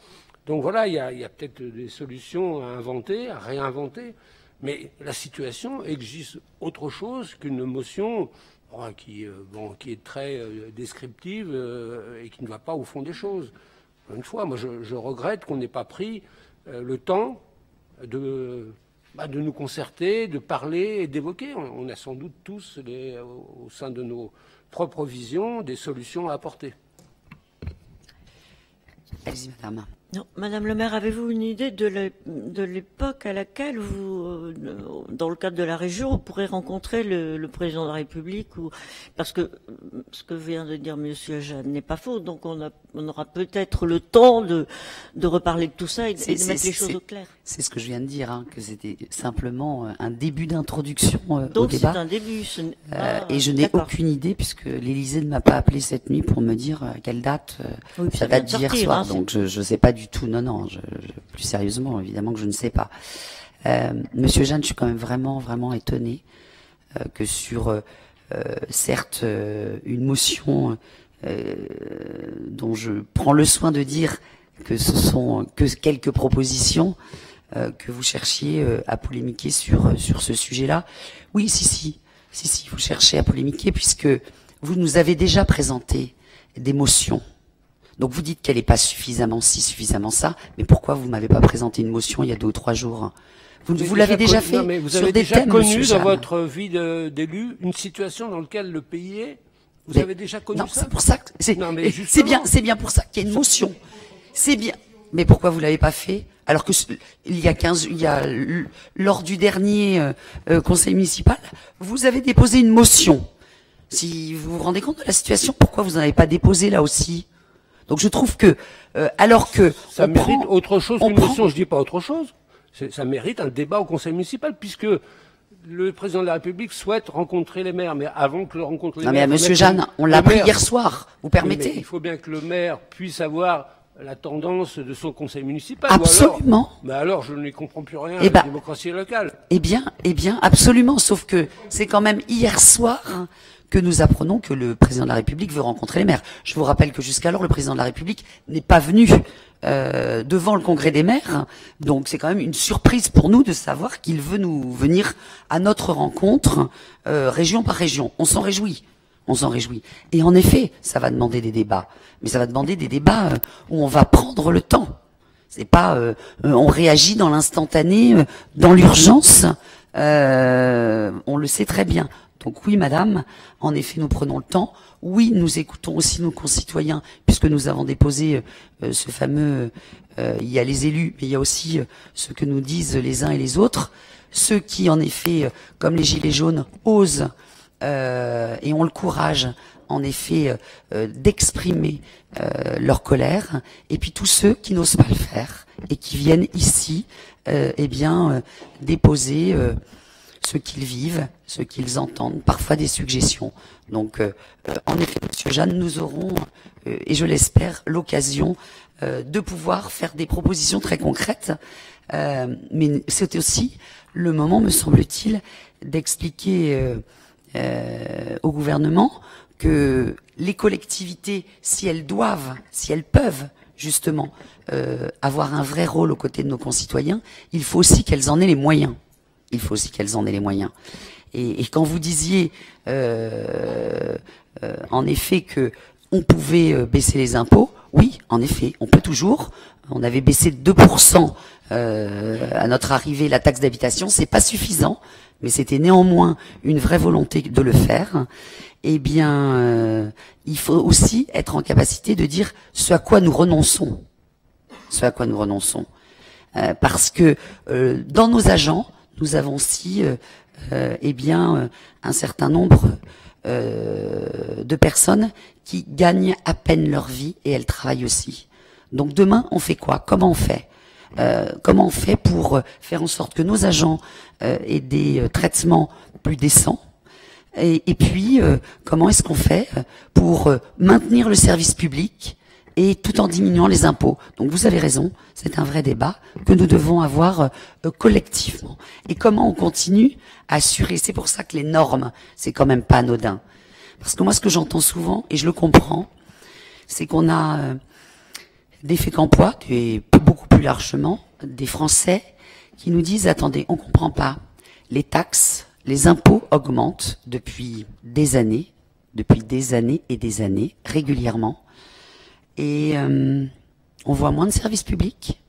Donc voilà, il y a peut-être des solutions à inventer, à réinventer. Mais la situation exige autre chose qu'une motion qui est très descriptive et qui ne va pas au fond des choses. Une fois, moi je regrette qu'on n'ait pas pris le temps de nous concerter, de parler et d'évoquer. On a sans doute tous, au sein de nos propres visions, des solutions à apporter. Allez-y, madame. Non, Madame le maire, avez-vous une idée de l'époque à laquelle vous, dans le cadre de la région, vous pourrez rencontrer le président de la République parce que ce que vient de dire Monsieur Jeanne n'est pas faux, donc on aura peut-être le temps de reparler de tout ça et de mettre les choses au clair. C'est ce que je viens de dire, hein, que c'était simplement un début d'introduction au débat. Donc c'est un début. Et je n'ai aucune idée puisque l'Élysée ne m'a pas appelé cette nuit pour me dire à quelle date ça date d'hier soir. Hein, donc je ne sais pas du tout. Non, plus sérieusement, évidemment que je ne sais pas. Monsieur Jeanne, je suis quand même vraiment étonné que sur, certes, une motion dont je prends le soin de dire que ce sont que quelques propositions, que vous cherchiez à polémiquer sur ce sujet-là. Oui, si, vous cherchez à polémiquer puisque vous nous avez déjà présenté des motions. Donc vous dites qu'elle n'est pas suffisamment ci, suffisamment ça, mais pourquoi vous ne m'avez pas présenté une motion il y a 2 ou 3 jours? Vous l'avez déjà fait non, mais vous sur avez des déjà thèmes, connu dans votre vie d'élu une situation dans laquelle le pays est. Vous avez déjà connu ça? Non, c'est pour ça que c'est bien pour ça qu'il y a une motion. C'est bien. Mais pourquoi vous l'avez pas fait alors que lors du dernier conseil municipal, vous avez déposé une motion. Si vous vous rendez compte de la situation, pourquoi vous n'en avez pas déposé là aussi? Donc je trouve que, alors que ça mérite autre chose qu'une motion, je dis pas autre chose. Ça mérite un débat au conseil municipal, puisque le président de la République souhaite rencontrer les maires, mais avant que le rencontre les maires. Non mais Monsieur Jeanne, on l'a pris hier soir. Vous permettez? Mais il faut bien que le maire puisse avoir la tendance de son conseil municipal. Absolument. Alors je ne comprends plus rien à la démocratie locale. Eh bien, absolument. Sauf que c'est quand même hier soir que nous apprenons que le président de la République veut rencontrer les maires. Je vous rappelle que jusqu'alors, le président de la République n'est pas venu devant le congrès des maires. Donc c'est quand même une surprise pour nous de savoir qu'il veut nous venir à notre rencontre région par région. On s'en réjouit. Et en effet, ça va demander des débats. Mais ça va demander des débats où on va prendre le temps. C'est pas on réagit dans l'instantané, dans l'urgence. On le sait très bien. Donc oui, madame, en effet, nous prenons le temps. Oui, nous écoutons aussi nos concitoyens, puisque nous avons déposé ce fameux... il y a les élus, mais il y a aussi ce que nous disent les uns et les autres. Ceux qui, en effet, comme les Gilets jaunes, osent et ont le courage, en effet, d'exprimer leur colère. Et puis tous ceux qui n'osent pas le faire et qui viennent ici, déposer... ce qu'ils vivent, ce qu'ils entendent, parfois des suggestions. Donc, en effet, Monsieur Jeanne, nous aurons, et je l'espère, l'occasion de pouvoir faire des propositions très concrètes. Mais c'est aussi le moment, me semble-t-il, d'expliquer au gouvernement que les collectivités, si elles peuvent justement avoir un vrai rôle aux côtés de nos concitoyens, il faut aussi qu'elles en aient les moyens. Il faut aussi qu'elles en aient les moyens. Et quand vous disiez en effet que on pouvait baisser les impôts, oui, en effet, on peut toujours. On avait baissé de 2% à notre arrivée la taxe d'habitation, c'est pas suffisant, mais c'était néanmoins une vraie volonté de le faire. Eh bien, il faut aussi être en capacité de dire ce à quoi nous renonçons. Ce à quoi nous renonçons. Parce que dans nos agents, nous avons aussi un certain nombre de personnes qui gagnent à peine leur vie et elles travaillent aussi. Donc demain, on fait quoi? Comment on fait? Comment on fait pour faire en sorte que nos agents aient des traitements plus décents? Et puis, comment est-ce qu'on fait pour maintenir le service public et tout en diminuant les impôts? Donc vous avez raison, c'est un vrai débat que nous devons avoir collectivement. Et comment on continue à assurer? C'est pour ça que les normes, c'est quand même pas anodin. Parce que moi, ce que j'entends souvent, et je le comprends, c'est qu'on a des Fécampois, et beaucoup plus largement, des Français, qui nous disent, attendez, on comprend pas, les taxes, les impôts augmentent depuis des années et des années, régulièrement, et on voit moins de services publics,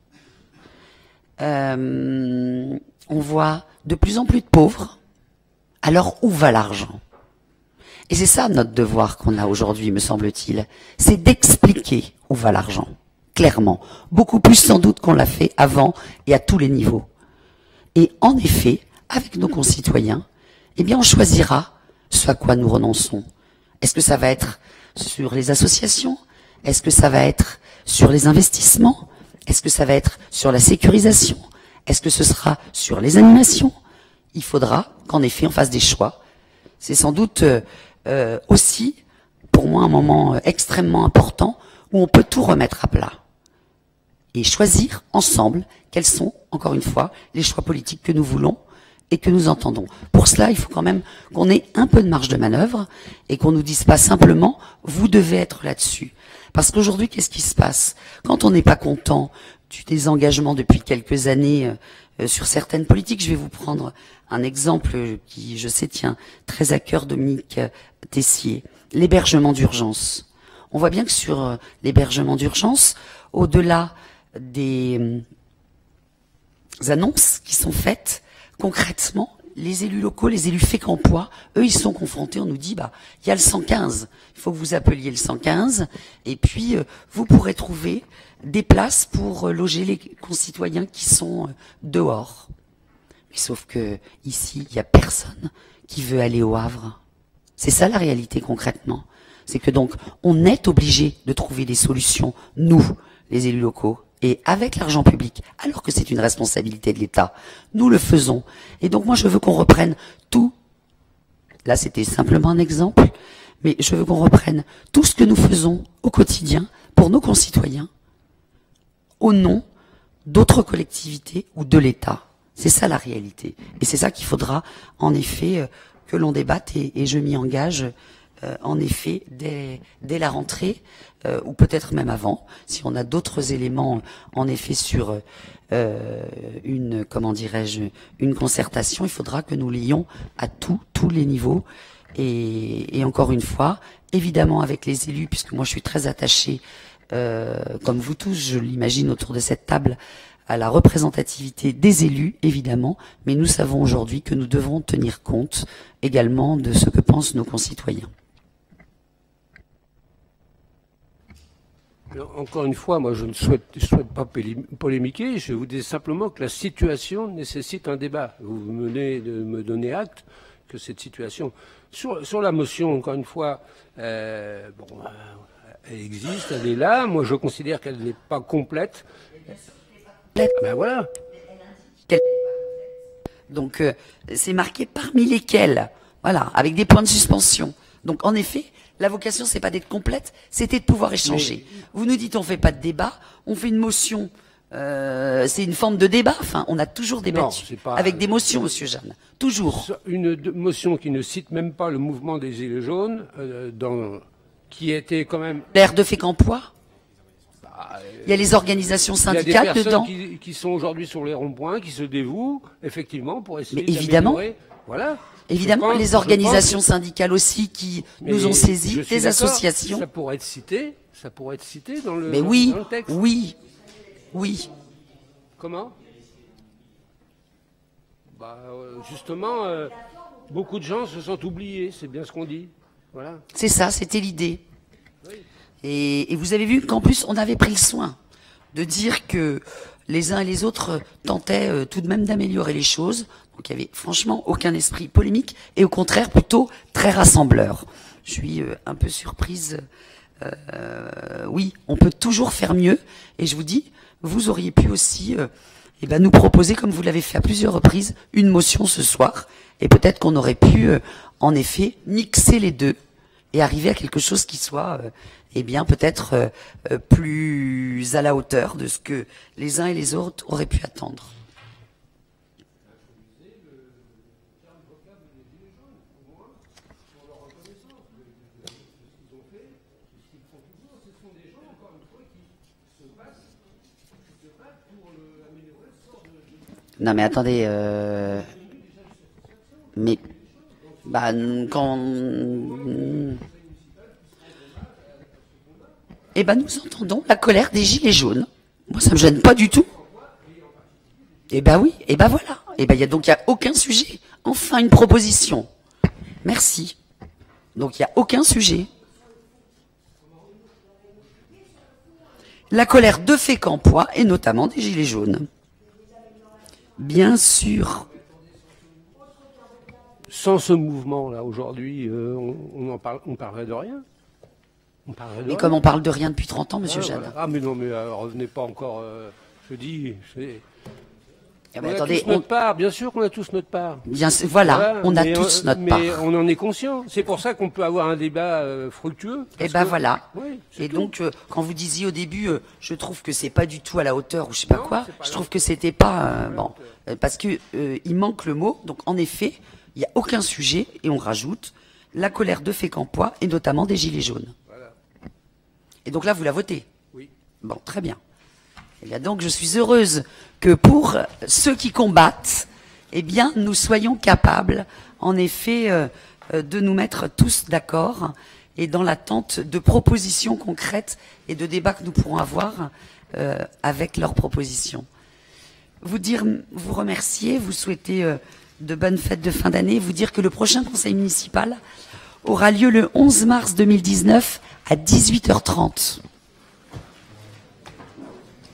on voit de plus en plus de pauvres, alors où va l'argent? Et c'est ça notre devoir qu'on a aujourd'hui, me semble-t-il, c'est d'expliquer où va l'argent, clairement, beaucoup plus sans doute qu'on l'a fait avant et à tous les niveaux. Et en effet, avec nos concitoyens, eh bien on choisira ce à quoi nous renonçons. Est-ce que ça va être sur les associations? Est-ce que ça va être sur les investissements? Est-ce que ça va être sur la sécurisation? Est-ce que ce sera sur les animations? Il faudra qu'en effet on fasse des choix. C'est sans doute aussi, pour moi, un moment extrêmement important où on peut tout remettre à plat et choisir ensemble quels sont, encore une fois, les choix politiques que nous voulons et que nous entendons. Pour cela, il faut quand même qu'on ait un peu de marge de manœuvre et qu'on nous dise pas simplement « vous devez être là-dessus ». Parce qu'aujourd'hui, qu'est-ce qui se passe? Quand on n'est pas content du désengagement depuis quelques années sur certaines politiques, je vais vous prendre un exemple qui, je sais, tient très à cœur Dominique Tessier, l'hébergement d'urgence. On voit bien que sur l'hébergement d'urgence, au-delà des annonces qui sont faites, concrètement, les élus locaux, les élus Fécampois, eux, ils sont confrontés, on nous dit, il y a le 115, il faut que vous appeliez le 115, et puis vous pourrez trouver des places pour loger les concitoyens qui sont dehors. Mais sauf que ici, il n'y a personne qui veut aller au Havre. C'est ça la réalité concrètement. C'est que donc, on est obligé de trouver des solutions, nous, les élus locaux, et avec l'argent public, alors que c'est une responsabilité de l'État, nous le faisons. Et donc moi, je veux qu'on reprenne tout. Là, c'était simplement un exemple, mais je veux qu'on reprenne tout ce que nous faisons au quotidien pour nos concitoyens, au nom d'autres collectivités ou de l'État. C'est ça la réalité. Et c'est ça qu'il faudra, en effet, que l'on débatte, et je m'y engage, en effet, dès la rentrée, ou peut-être même avant, si on a d'autres éléments, en effet, sur une concertation, il faudra que nous lions à tous les niveaux. Et encore une fois, évidemment avec les élus, puisque moi je suis très attachée, comme vous tous, je l'imagine autour de cette table, à la représentativité des élus, évidemment, mais nous savons aujourd'hui que nous devons tenir compte également de ce que pensent nos concitoyens. Alors, encore une fois, moi je ne souhaite pas polémiquer, je vous dis simplement que la situation nécessite un débat. Vous venez de me donner acte que cette situation... Sur la motion, encore une fois, elle existe, elle est là, moi je considère qu'elle n'est pas complète. Ben voilà. Donc c'est marqué parmi lesquels, voilà, avec des points de suspension. Donc en effet, la vocation c'est pas d'être complète, c'était de pouvoir échanger. Mais... Vous nous dites on fait pas de débat, on fait une motion C'est une forme de débat. Enfin, on a toujours débattu avec des motions, Monsieur Jeanne. Toujours. Une motion qui ne cite même pas le mouvement des Gilets jaunes, qui était quand même... L'air de Fécampoix. Il y a les organisations syndicales dedans. Il y a des personnes qui sont aujourd'hui sur les ronds-points, qui se dévouent, effectivement, pour essayer d'améliorer. Voilà. Évidemment, les organisations syndicales aussi qui nous ont saisi, des associations. Ça pourrait être cité dans le, dans le texte. Oui. Comment? Justement, beaucoup de gens se sentent oubliés, c'est bien ce qu'on dit. Voilà. C'est ça, c'était l'idée. Oui. Et vous avez vu qu'en plus, on avait pris le soin de dire que les uns et les autres tentaient tout de même d'améliorer les choses. Donc il n'y avait franchement aucun esprit polémique et au contraire plutôt très rassembleur. Je suis un peu surprise. Oui, on peut toujours faire mieux. Et je vous dis, vous auriez pu aussi nous proposer, comme vous l'avez fait à plusieurs reprises, une motion ce soir. Et peut-être qu'on aurait pu, en effet, mixer les deux et arriver à quelque chose qui soit, peut-être plus à la hauteur de ce que les uns et les autres auraient pu attendre. Non mais attendez, quand nous entendons la colère des Gilets jaunes. Moi ça me gêne pas du tout. Voilà. Il y a aucun sujet. Enfin une proposition. Merci. Donc il y a aucun sujet. La colère de Fécampoix et notamment des Gilets jaunes. Bien sûr. Sans ce mouvement-là, aujourd'hui, on parlerait de rien. Mais comme on parle de rien depuis 30 ans, Monsieur Jeanne. Voilà. Ah mais non, mais revenez pas encore, je dis... Attendez, tous notre part, bien sûr qu'on a tous notre part. On a tous notre part. Mais on en est conscient. C'est pour ça qu'on peut avoir un débat fructueux. Oui, et donc, quand vous disiez au début, je trouve que c'est pas du tout à la hauteur ou je sais pas quoi, je trouve que c'était pas parce que il manque le mot. Donc, en effet, il n'y a aucun sujet et on rajoute la colère de Fécampoix et notamment des Gilets jaunes. Voilà. Et donc là, vous la votez. Oui. Bon, très bien. Et bien donc, je suis heureuse que pour ceux qui combattent, nous soyons capables, en effet, de nous mettre tous d'accord et dans l'attente de propositions concrètes et de débats que nous pourrons avoir avec leurs propositions. Vous remercier, vous souhaiter de bonnes fêtes de fin d'année, vous dire que le prochain conseil municipal aura lieu le 11 mars 2019 à 18h30.